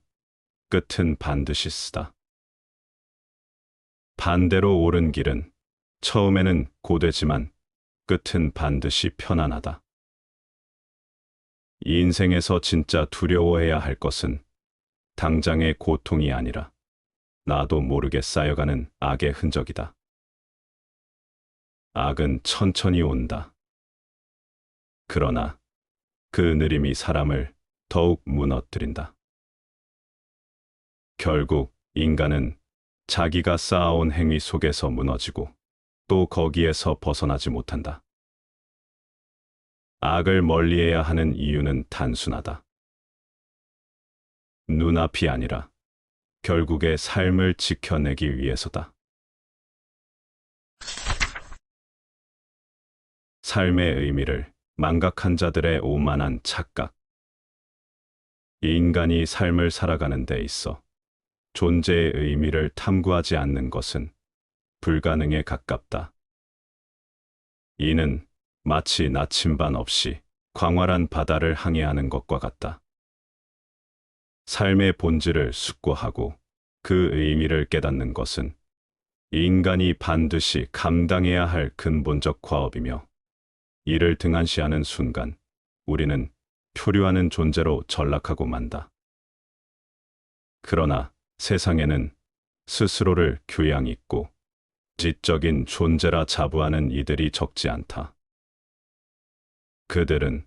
끝은 반드시 쓰다. 반대로 옳은 길은 처음에는 고되지만 끝은 반드시 편안하다. 이 인생에서 진짜 두려워해야 할 것은 당장의 고통이 아니라 나도 모르게 쌓여가는 악의 흔적이다. 악은 천천히 온다. 그러나 그 느림이 사람을 더욱 무너뜨린다. 결국 인간은 자기가 쌓아온 행위 속에서 무너지고 또 거기에서 벗어나지 못한다. 악을 멀리해야 하는 이유는 단순하다. 눈앞이 아니라 결국에 삶을 지켜내기 위해서다. 삶의 의미를 망각한 자들의 오만한 착각. 인간이 삶을 살아가는 데 있어 존재의 의미를 탐구하지 않는 것은 불가능에 가깝다. 이는 마치 나침반 없이 광활한 바다를 항해하는 것과 같다. 삶의 본질을 숙고하고 그 의미를 깨닫는 것은 인간이 반드시 감당해야 할 근본적 과업이며 이를 등한시하는 순간 우리는 표류하는 존재로 전락하고 만다. 그러나 세상에는 스스로를 교양 있고 지적인 존재라 자부하는 이들이 적지 않다. 그들은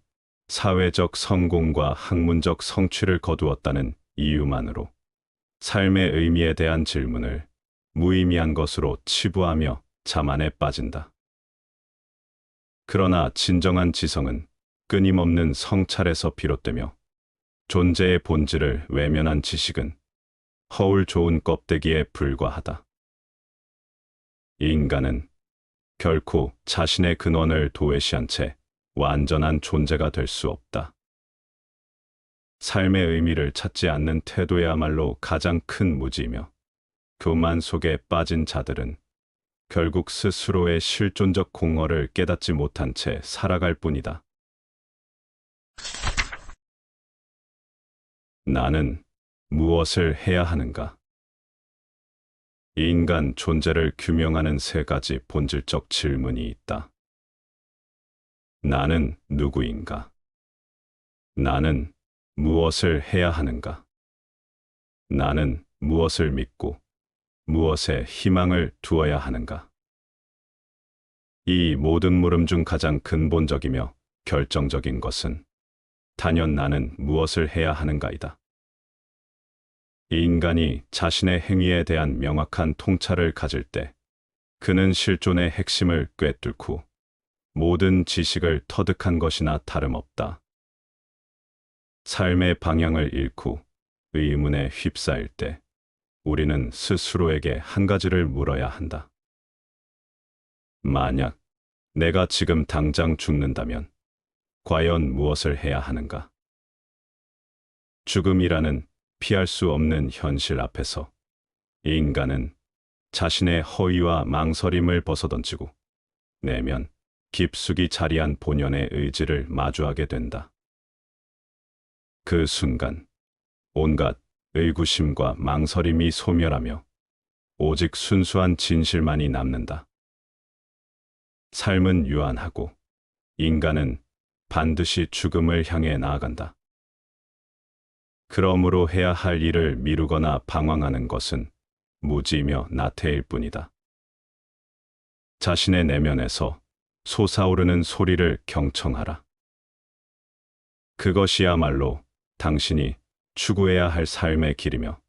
사회적 성공과 학문적 성취를 거두었다는 이유만으로 삶의 의미에 대한 질문을 무의미한 것으로 치부하며 자만에 빠진다. 그러나 진정한 지성은 끊임없는 성찰에서 비롯되며 존재의 본질을 외면한 지식은 허울 좋은 껍데기에 불과하다. 인간은 결코 자신의 근원을 도외시한 채 완전한 존재가 될 수 없다. 삶의 의미를 찾지 않는 태도야말로 가장 큰 무지이며 교만 속에 빠진 자들은 결국 스스로의 실존적 공허를 깨닫지 못한 채 살아갈 뿐이다. 나는 무엇을 해야 하는가? 인간 존재를 규명하는 세 가지 본질적 질문이 있다. 나는 누구인가? 나는 무엇을 해야 하는가? 나는 무엇을 믿고 무엇에 희망을 두어야 하는가? 이 모든 물음 중 가장 근본적이며 결정적인 것은 단연 나는 무엇을 해야 하는가이다. 인간이 자신의 행위에 대한 명확한 통찰을 가질 때 그는 실존의 핵심을 꿰뚫고 모든 지식을 터득한 것이나 다름없다. 삶의 방향을 잃고 의문에 휩싸일 때 우리는 스스로에게 한 가지를 물어야 한다. 만약 내가 지금 당장 죽는다면 과연 무엇을 해야 하는가? 죽음이라는 피할 수 없는 현실 앞에서 인간은 자신의 허위와 망설임을 벗어던지고 내면 깊숙이 자리한 본연의 의지를 마주하게 된다. 그 순간 온갖 의구심과 망설임이 소멸하며 오직 순수한 진실만이 남는다. 삶은 유한하고 인간은 반드시 죽음을 향해 나아간다. 그러므로 해야 할 일을 미루거나 방황하는 것은 무지이며 나태일 뿐이다. 자신의 내면에서 솟아오르는 소리를 경청하라. 그것이야말로 당신이 추구해야 할 삶의 길이며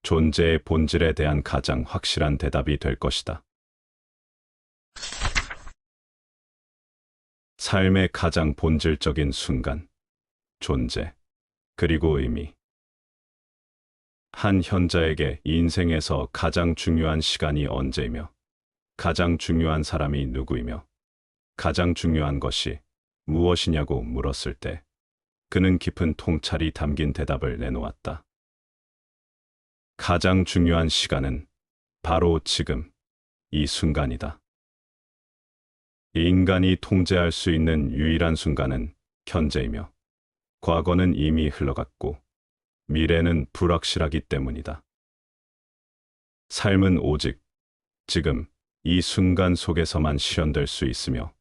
존재의 본질에 대한 가장 확실한 대답이 될 것이다. 삶의 가장 본질적인 순간, 존재, 그리고 의미. 한 현자에게 인생에서 가장 중요한 시간이 언제이며, 가장 중요한 사람이 누구이며, 가장 중요한 것이 무엇이냐고 물었을 때, 그는 깊은 통찰이 담긴 대답을 내놓았다. 가장 중요한 시간은 바로 지금, 이 순간이다. 인간이 통제할 수 있는 유일한 순간은 현재이며, 과거는 이미 흘러갔고, 미래는 불확실하기 때문이다. 삶은 오직 지금, 이 순간 속에서만 실현될 수 있으며,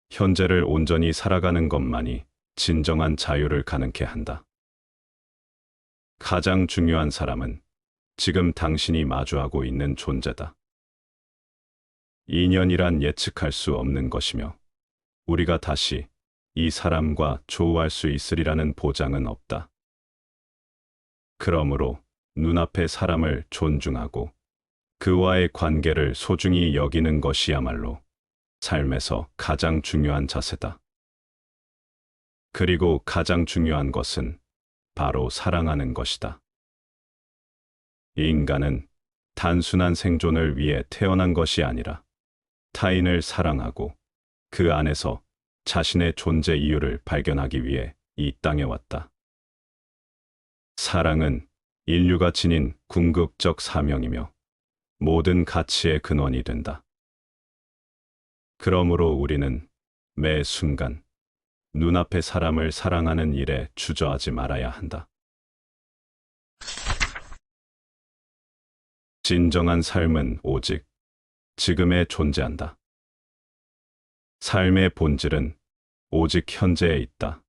현재를 온전히 살아가는 것만이 진정한 자유를 가능케 한다. 가장 중요한 사람은 지금 당신이 마주하고 있는 존재다. 인연이란 예측할 수 없는 것이며, 우리가 다시 이 사람과 조우할 수 있으리라는 보장은 없다. 그러므로 눈앞의 사람을 존중하고 그와의 관계를 소중히 여기는 것이야말로 삶에서 가장 중요한 자세다. 그리고 가장 중요한 것은 바로 사랑하는 것이다. 인간은 단순한 생존을 위해 태어난 것이 아니라 타인을 사랑하고 그 안에서 자신의 존재 이유를 발견하기 위해 이 땅에 왔다. 사랑은 인류가 지닌 궁극적 사명이며 모든 가치의 근원이 된다. 그러므로 우리는 매 순간 눈앞의 사람을 사랑하는 일에 주저하지 말아야 한다. 진정한 삶은 오직 지금에 존재한다. 삶의 본질은 오직 현재에 있다.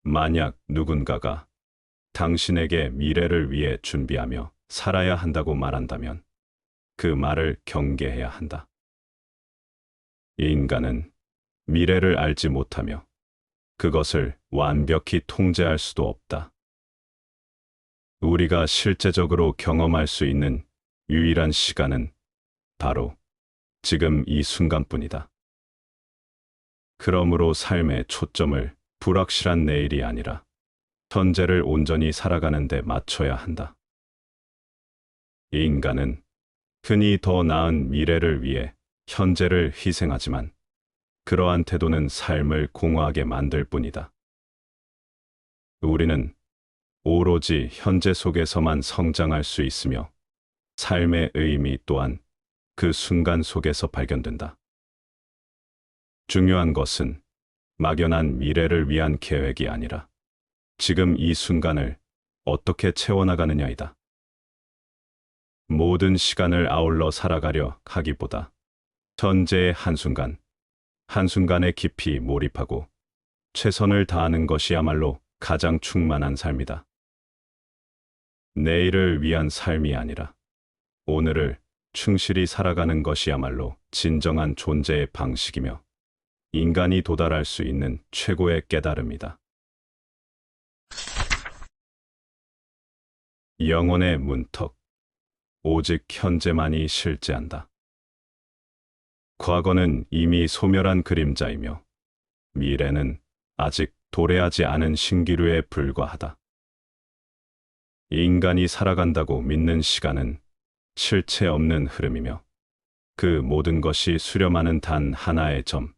만약 누군가가 당신에게 미래를 위해 준비하며 살아야 한다고 말한다면 그 말을 경계해야 한다. 인간은 미래를 알지 못하며 그것을 완벽히 통제할 수도 없다. 우리가 실제적으로 경험할 수 있는 유일한 시간은 바로 지금 이 순간뿐이다. 그러므로 삶의 초점을 불확실한 내일이 아니라 현재를 온전히 살아가는 데 맞춰야 한다. 인간은 흔히 더 나은 미래를 위해 현재를 희생하지만 그러한 태도는 삶을 공허하게 만들 뿐이다. 우리는 오로지 현재 속에서만 성장할 수 있으며 삶의 의미 또한 그 순간 속에서 발견된다. 중요한 것은 막연한 미래를 위한 계획이 아니라 지금 이 순간을 어떻게 채워나가느냐이다. 모든 시간을 아울러 살아가려 하기보다 현재의 한순간, 한순간에 깊이 몰입하고 최선을 다하는 것이야말로 가장 충만한 삶이다. 내일을 위한 삶이 아니라 오늘을 충실히 살아가는 것이야말로 진정한 존재의 방식이며 인간이 도달할 수 있는 최고의 깨달음이다. 영혼의 문턱, 오직 현재만이 실재한다. 과거는 이미 소멸한 그림자이며 미래는 아직 도래하지 않은 신기루에 불과하다. 인간이 살아간다고 믿는 시간은 실체 없는 흐름이며 그 모든 것이 수렴하는 단 하나의 점,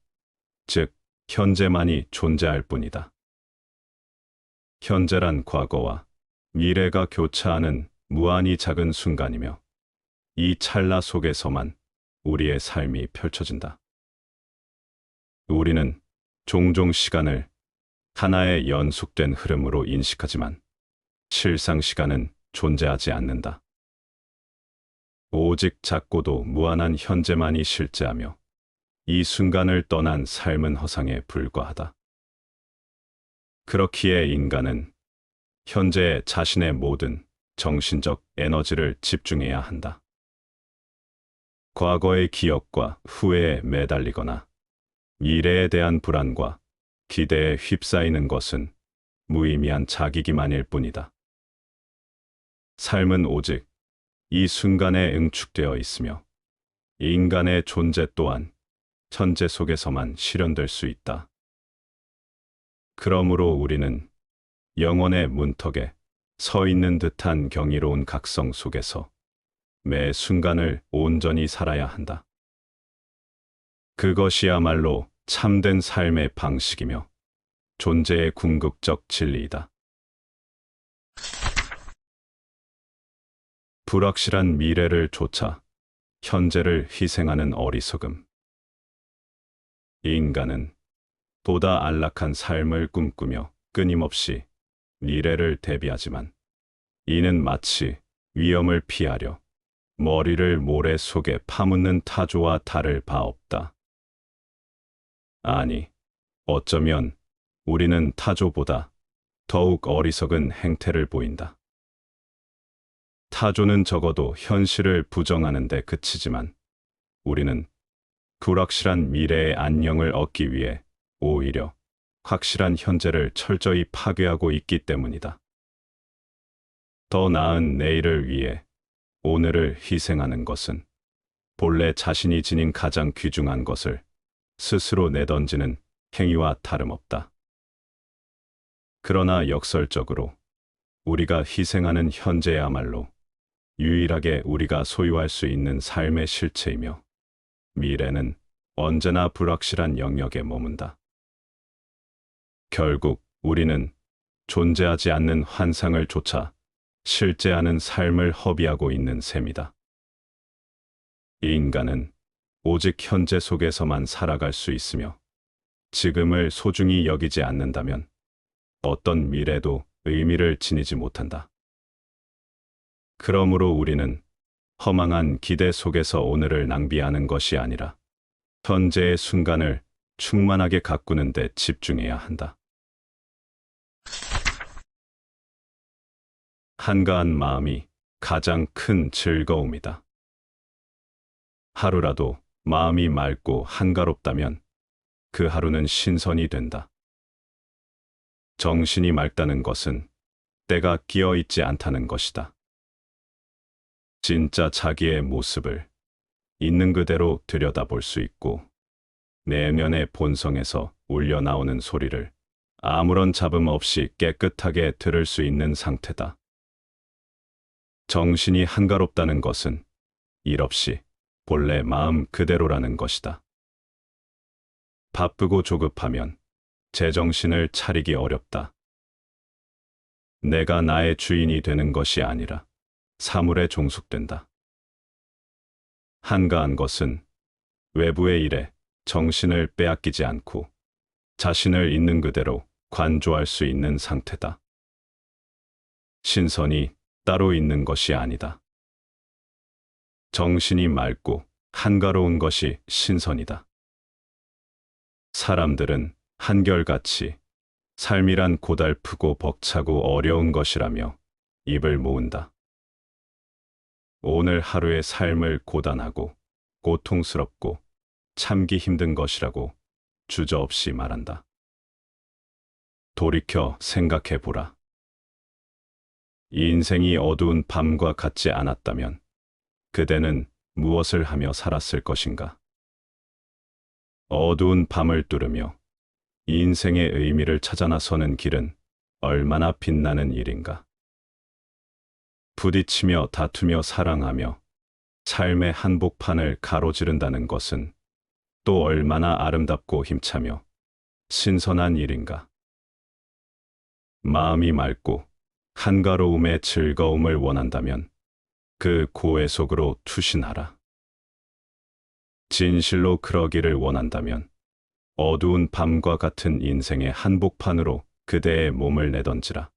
즉 현재만이 존재할 뿐이다. 현재란 과거와 미래가 교차하는 무한히 작은 순간이며 이 찰나 속에서만 우리의 삶이 펼쳐진다. 우리는 종종 시간을 하나의 연속된 흐름으로 인식하지만 실상 시간은 존재하지 않는다. 오직 작고도 무한한 현재만이 실재하며 이 순간을 떠난 삶은 허상에 불과하다. 그렇기에 인간은 현재에 자신의 모든 정신적 에너지를 집중해야 한다. 과거의 기억과 후회에 매달리거나 미래에 대한 불안과 기대에 휩싸이는 것은 무의미한 자기기만일 뿐이다. 삶은 오직 이 순간에 응축되어 있으며 인간의 존재 또한 천재 속에서만 실현될 수 있다. 그러므로 우리는 영혼의 문턱에 서 있는 듯한 경이로운 각성 속에서 매 순간을 온전히 살아야 한다. 그것이야말로 참된 삶의 방식이며 존재의 궁극적 진리이다. 불확실한 미래를 쫓아 현재를 희생하는 어리석음. 인간은 보다 안락한 삶을 꿈꾸며 끊임없이 미래를 대비하지만 이는 마치 위험을 피하려 머리를 모래 속에 파묻는 타조와 다를 바 없다. 아니, 어쩌면 우리는 타조보다 더욱 어리석은 행태를 보인다. 타조는 적어도 현실을 부정하는 데 그치지만 우리는 불확실한 미래의 안녕을 얻기 위해 오히려 확실한 현재를 철저히 파괴하고 있기 때문이다. 더 나은 내일을 위해 오늘을 희생하는 것은 본래 자신이 지닌 가장 귀중한 것을 스스로 내던지는 행위와 다름없다. 그러나 역설적으로 우리가 희생하는 현재야말로 유일하게 우리가 소유할 수 있는 삶의 실체이며 미래는 언제나 불확실한 영역에 머문다. 결국 우리는 존재하지 않는 환상을 쫓아 실제하는 삶을 허비하고 있는 셈이다. 인간은 오직 현재 속에서만 살아갈 수 있으며 지금을 소중히 여기지 않는다면 어떤 미래도 의미를 지니지 못한다. 그러므로 우리는 허망한 기대 속에서 오늘을 낭비하는 것이 아니라 현재의 순간을 충만하게 가꾸는 데 집중해야 한다. 한가한 마음이 가장 큰 즐거움이다. 하루라도 마음이 맑고 한가롭다면 그 하루는 신선이 된다. 정신이 맑다는 것은 때가 끼어 있지 않다는 것이다. 진짜 자기의 모습을 있는 그대로 들여다볼 수 있고 내면의 본성에서 울려나오는 소리를 아무런 잡음 없이 깨끗하게 들을 수 있는 상태다. 정신이 한가롭다는 것은 일 없이 본래 마음 그대로라는 것이다. 바쁘고 조급하면 제정신을 차리기 어렵다. 내가 나의 주인이 되는 것이 아니라 사물에 종속된다. 한가한 것은 외부의 일에 정신을 빼앗기지 않고 자신을 있는 그대로 관조할 수 있는 상태다. 신선이 따로 있는 것이 아니다. 정신이 맑고 한가로운 것이 신선이다. 사람들은 한결같이 삶이란 고달프고 벅차고 어려운 것이라며 입을 모은다. 오늘 하루의 삶을 고단하고 고통스럽고 참기 힘든 것이라고 주저없이 말한다. 돌이켜 생각해 보라. 인생이 어두운 밤과 같지 않았다면 그대는 무엇을 하며 살았을 것인가? 어두운 밤을 뚫으며 인생의 의미를 찾아 나서는 길은 얼마나 빛나는 일인가? 부딪히며 다투며 사랑하며 삶의 한복판을 가로지른다는 것은 또 얼마나 아름답고 힘차며 신선한 일인가? 마음이 맑고 한가로움의 즐거움을 원한다면 그 고해 속으로 투신하라. 진실로 그러기를 원한다면 어두운 밤과 같은 인생의 한복판으로 그대의 몸을 내던지라.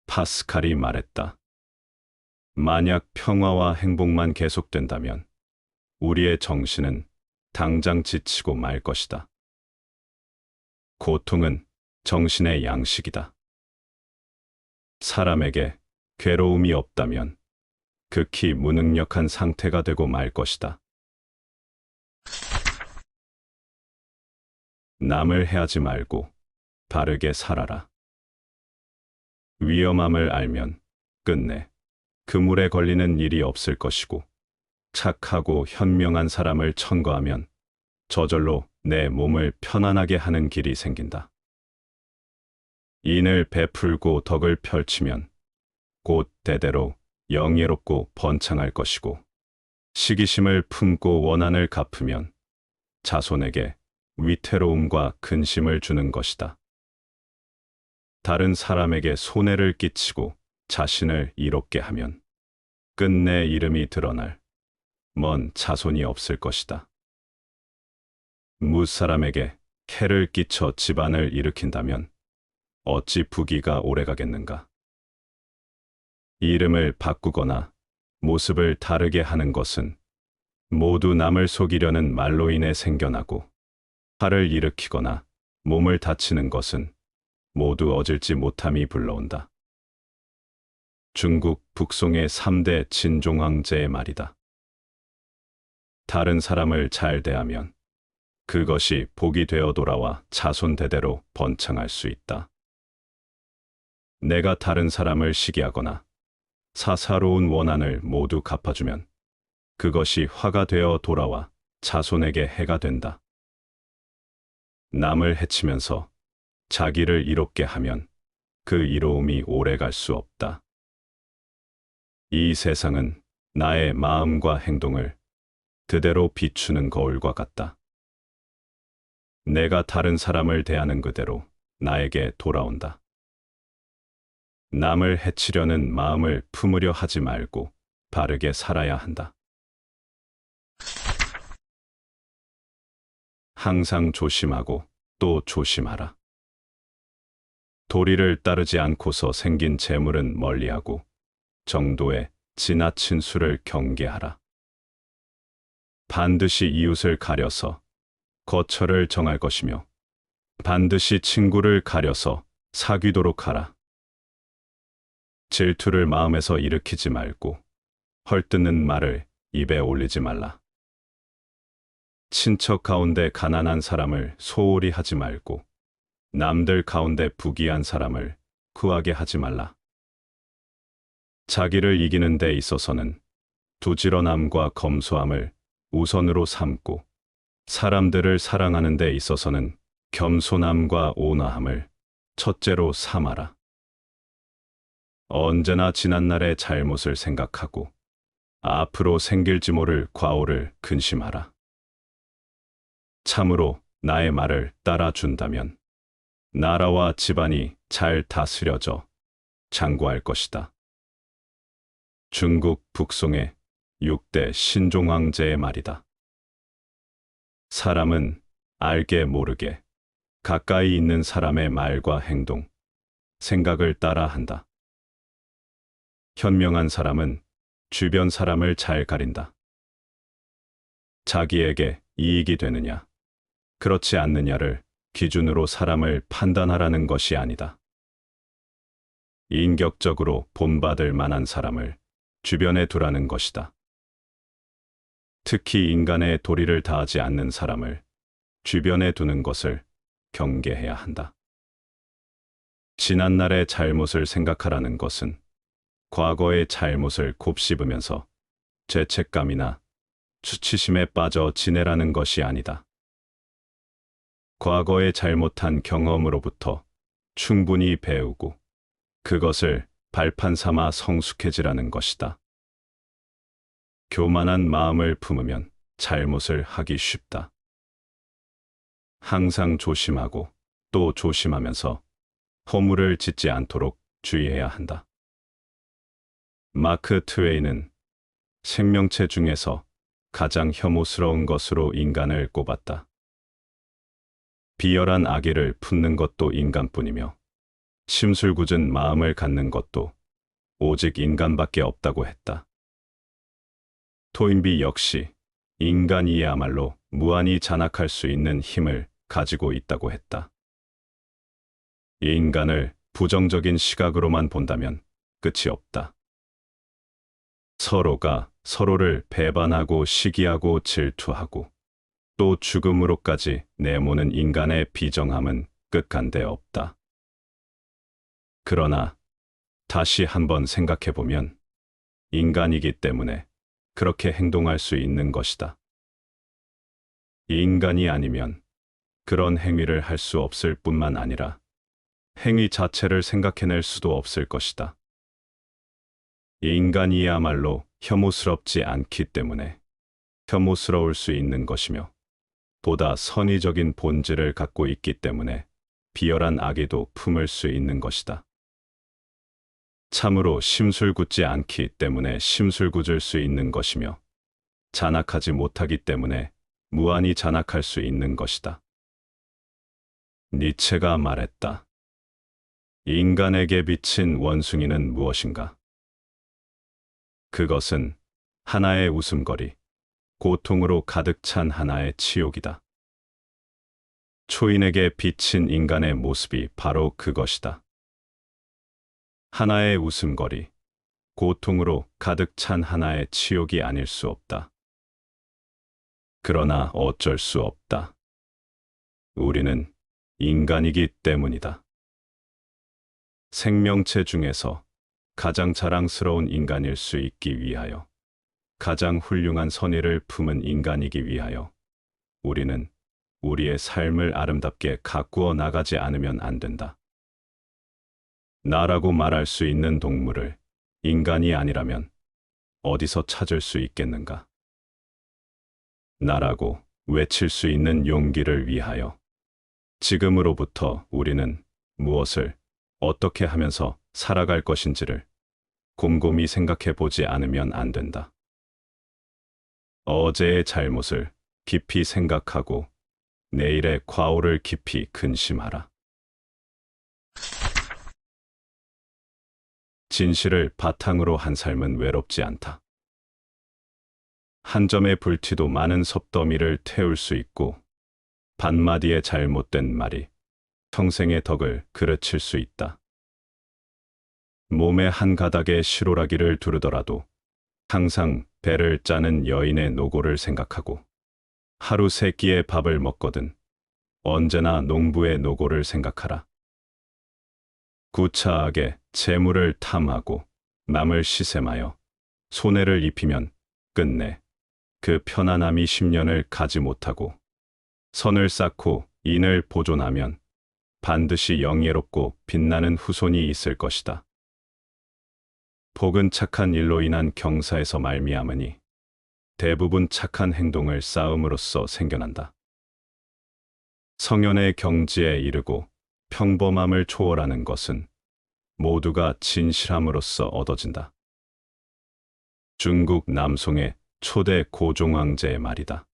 파스칼이 말했다. 만약 평화와 행복만 계속된다면 우리의 정신은 당장 지치고 말 것이다. 고통은 정신의 양식이다. 사람에게 괴로움이 없다면 극히 무능력한 상태가 되고 말 것이다. 남을 해하지 말고 바르게 살아라. 위험함을 알면 끝내 그물에 걸리는 일이 없을 것이고, 착하고 현명한 사람을 천거하면 저절로 내 몸을 편안하게 하는 길이 생긴다. 인을 베풀고 덕을 펼치면 곧 대대로 영예롭고 번창할 것이고, 시기심을 품고 원한을 갚으면 자손에게 위태로움과 근심을 주는 것이다. 다른 사람에게 손해를 끼치고 자신을 이롭게 하면 끝내 이름이 드러날 먼 자손이 없을 것이다. 무사람에게 해를 끼쳐 집안을 일으킨다면 어찌 부귀가 오래가겠는가. 이름을 바꾸거나 모습을 다르게 하는 것은 모두 남을 속이려는 말로 인해 생겨나고, 화를 일으키거나 몸을 다치는 것은 모두 어질지 못함이 불러온다. 중국 북송의 3대 진종황제의 말이다. 다른 사람을 잘 대하면 그것이 복이 되어 돌아와 자손 대대로 번창할 수 있다. 내가 다른 사람을 시기하거나 사사로운 원한을 모두 갚아주면 그것이 화가 되어 돌아와 자손에게 해가 된다. 남을 해치면서 자기를 이롭게 하면 그 이로움이 오래 갈 수 없다. 이 세상은 나의 마음과 행동을 그대로 비추는 거울과 같다. 내가 다른 사람을 대하는 그대로 나에게 돌아온다. 남을 해치려는 마음을 품으려 하지 말고 바르게 살아야 한다. 항상 조심하고 또 조심하라. 도리를 따르지 않고서 생긴 재물은 멀리하고 정도의 지나친 술을 경계하라. 반드시 이웃을 가려서 거처를 정할 것이며 반드시 친구를 가려서 사귀도록 하라. 질투를 마음에서 일으키지 말고 헐뜯는 말을 입에 올리지 말라. 친척 가운데 가난한 사람을 소홀히 하지 말고 남들 가운데 부귀한 사람을 구하게 하지 말라. 자기를 이기는 데 있어서는 두지런함과 검소함을 우선으로 삼고, 사람들을 사랑하는 데 있어서는 겸손함과 온화함을 첫째로 삼아라. 언제나 지난날의 잘못을 생각하고 앞으로 생길지 모를 과오를 근심하라. 참으로 나의 말을 따라준다면 나라와 집안이 잘 다스려져 장구할 것이다. 중국 북송의 6대 신종황제의 말이다. 사람은 알게 모르게 가까이 있는 사람의 말과 행동, 생각을 따라 한다. 현명한 사람은 주변 사람을 잘 가린다. 자기에게 이익이 되느냐, 그렇지 않느냐를 기준으로 사람을 판단하라는 것이 아니다. 인격적으로 본받을 만한 사람을 주변에 두라는 것이다. 특히 인간의 도리를 다하지 않는 사람을 주변에 두는 것을 경계해야 한다. 지난날의 잘못을 생각하라는 것은 과거의 잘못을 곱씹으면서 죄책감이나 수치심에 빠져 지내라는 것이 아니다. 과거의 잘못한 경험으로부터 충분히 배우고 그것을 발판 삼아 성숙해지라는 것이다. 교만한 마음을 품으면 잘못을 하기 쉽다. 항상 조심하고 또 조심하면서 허물을 짓지 않도록 주의해야 한다. 마크 트웨이는 생명체 중에서 가장 혐오스러운 것으로 인간을 꼽았다. 비열한 악의를 품는 것도 인간뿐이며 심술궂은 마음을 갖는 것도 오직 인간밖에 없다고 했다. 토인비 역시 인간이야말로 무한히 잔악할 수 있는 힘을 가지고 있다고 했다. 인간을 부정적인 시각으로만 본다면 끝이 없다. 서로가 서로를 배반하고 시기하고 질투하고 또 죽음으로까지 내모는 인간의 비정함은 끝간데 없다. 그러나 다시 한번 생각해보면 인간이기 때문에 그렇게 행동할 수 있는 것이다. 인간이 아니면 그런 행위를 할 수 없을 뿐만 아니라 행위 자체를 생각해낼 수도 없을 것이다. 인간이야말로 혐오스럽지 않기 때문에 혐오스러울 수 있는 것이며 보다 선의적인 본질을 갖고 있기 때문에 비열한 악의도 품을 수 있는 것이다. 참으로 심술궂지 않기 때문에 심술궂을 수 있는 것이며 잔악하지 못하기 때문에 무한히 잔악할 수 있는 것이다. 니체가 말했다. 인간에게 비친 원숭이는 무엇인가? 그것은 하나의 웃음거리, 고통으로 가득 찬 하나의 치욕이다. 초인에게 비친 인간의 모습이 바로 그것이다. 하나의 웃음거리, 고통으로 가득 찬 하나의 치욕이 아닐 수 없다. 그러나 어쩔 수 없다. 우리는 인간이기 때문이다. 생명체 중에서 가장 자랑스러운 인간일 수 있기 위하여, 가장 훌륭한 선의를 품은 인간이기 위하여 우리는 우리의 삶을 아름답게 가꾸어 나가지 않으면 안 된다. 나라고 말할 수 있는 동물을 인간이 아니라면 어디서 찾을 수 있겠는가? 나라고 외칠 수 있는 용기를 위하여 지금으로부터 우리는 무엇을 어떻게 하면서 살아갈 것인지를 곰곰이 생각해 보지 않으면 안 된다. 어제의 잘못을 깊이 생각하고 내일의 과오를 깊이 근심하라. 진실을 바탕으로 한 삶은 외롭지 않다. 한 점의 불티도 많은 섭더미를 태울 수 있고 반마디의 잘못된 말이 평생의 덕을 그르칠 수 있다. 몸의 한 가닥에 실오라기를 두르더라도 항상 배를 짜는 여인의 노고를 생각하고 하루 세 끼의 밥을 먹거든 언제나 농부의 노고를 생각하라. 구차하게 재물을 탐하고 남을 시샘하여 손해를 입히면 끝내 그 편안함이 10년을 가지 못하고 선을 쌓고 인을 보존하면 반드시 영예롭고 빛나는 후손이 있을 것이다. 복은 착한 일로 인한 경사에서 말미암으니 대부분 착한 행동을 쌓음으로써 생겨난다. 성현의 경지에 이르고 평범함을 초월하는 것은 모두가 진실함으로써 얻어진다. 중국 남송의 초대 고종황제의 말이다.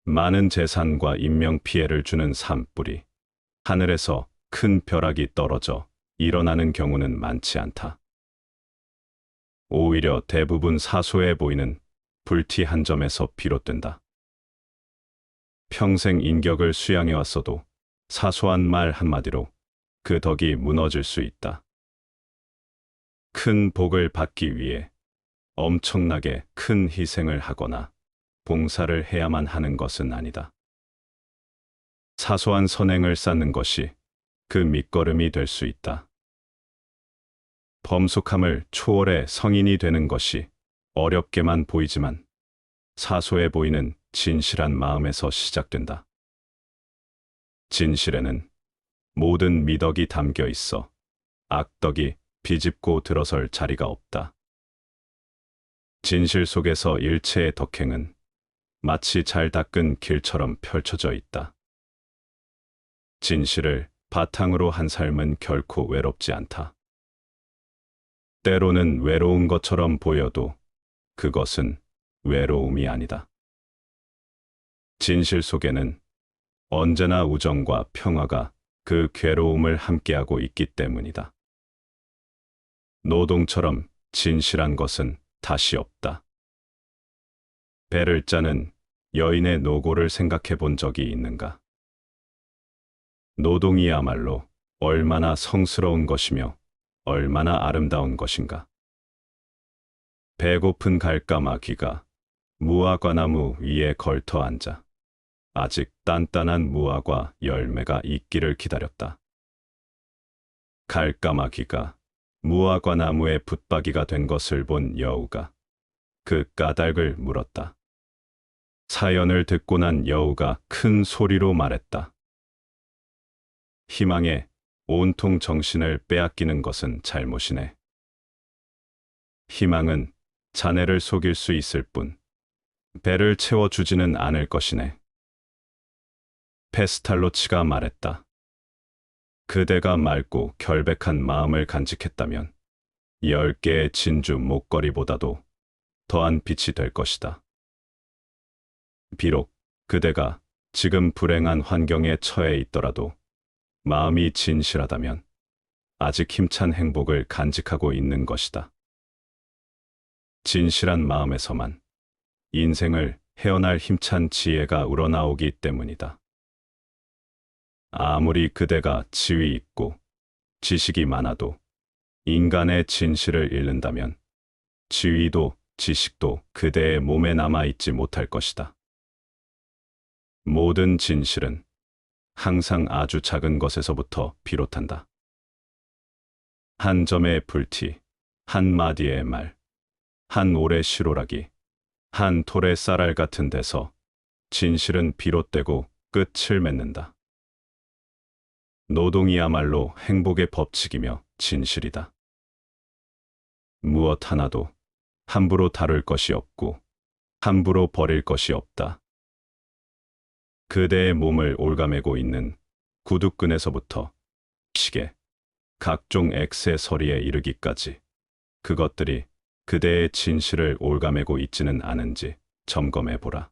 많은 재산과 인명 피해를 주는 산불이 하늘에서 큰 벼락이 떨어져 일어나는 경우는 많지 않다. 오히려 대부분 사소해 보이는 불티 한 점에서 비롯된다. 평생 인격을 수양해왔어도 사소한 말 한마디로 그 덕이 무너질 수 있다. 큰 복을 받기 위해 엄청나게 큰 희생을 하거나 봉사를 해야만 하는 것은 아니다. 사소한 선행을 쌓는 것이 그 밑거름이 될 수 있다. 범숙함을 초월해 성인이 되는 것이 어렵게만 보이지만 사소해 보이는 진실한 마음에서 시작된다. 진실에는 모든 미덕이 담겨 있어 악덕이 비집고 들어설 자리가 없다. 진실 속에서 일체의 덕행은 마치 잘 닦은 길처럼 펼쳐져 있다. 진실을 바탕으로 한 삶은 결코 외롭지 않다. 때로는 외로운 것처럼 보여도 그것은 외로움이 아니다. 진실 속에는 언제나 우정과 평화가 그 괴로움을 함께하고 있기 때문이다. 노동처럼 진실한 것은 다시 없다. 배를 짜는 여인의 노고를 생각해 본 적이 있는가? 노동이야말로 얼마나 성스러운 것이며 얼마나 아름다운 것인가? 배고픈 갈까마귀가 무화과나무 위에 걸터 앉아 아직 단단한 무화과 열매가 익기를 기다렸다. 갈까마귀가 무화과 나무에 붙박이가 된 것을 본 여우가 그 까닭을 물었다. 사연을 듣고 난 여우가 큰 소리로 말했다. 희망에 온통 정신을 빼앗기는 것은 잘못이네. 희망은 자네를 속일 수 있을 뿐 배를 채워주지는 않을 것이네. 페스탈로치가 말했다. 그대가 맑고 결백한 마음을 간직했다면 10개의 진주 목걸이보다도 더한 빛이 될 것이다. 비록 그대가 지금 불행한 환경에 처해 있더라도 마음이 진실하다면 아직 힘찬 행복을 간직하고 있는 것이다. 진실한 마음에서만 인생을 헤어날 힘찬 지혜가 우러나오기 때문이다. 아무리 그대가 지위 있고 지식이 많아도 인간의 진실을 잃는다면 지위도 지식도 그대의 몸에 남아있지 못할 것이다. 모든 진실은 항상 아주 작은 것에서부터 비롯한다. 한 점의 불티, 한 마디의 말, 한 올의 시로라기, 한 톨의 쌀알 같은 데서 진실은 비롯되고 끝을 맺는다. 노동이야말로 행복의 법칙이며 진실이다. 무엇 하나도 함부로 다룰 것이 없고 함부로 버릴 것이 없다. 그대의 몸을 올가매고 있는 구두끈에서부터 시계, 각종 액세서리에 이르기까지 그것들이 그대의 진실을 올가매고 있지는 않은지 점검해 보라.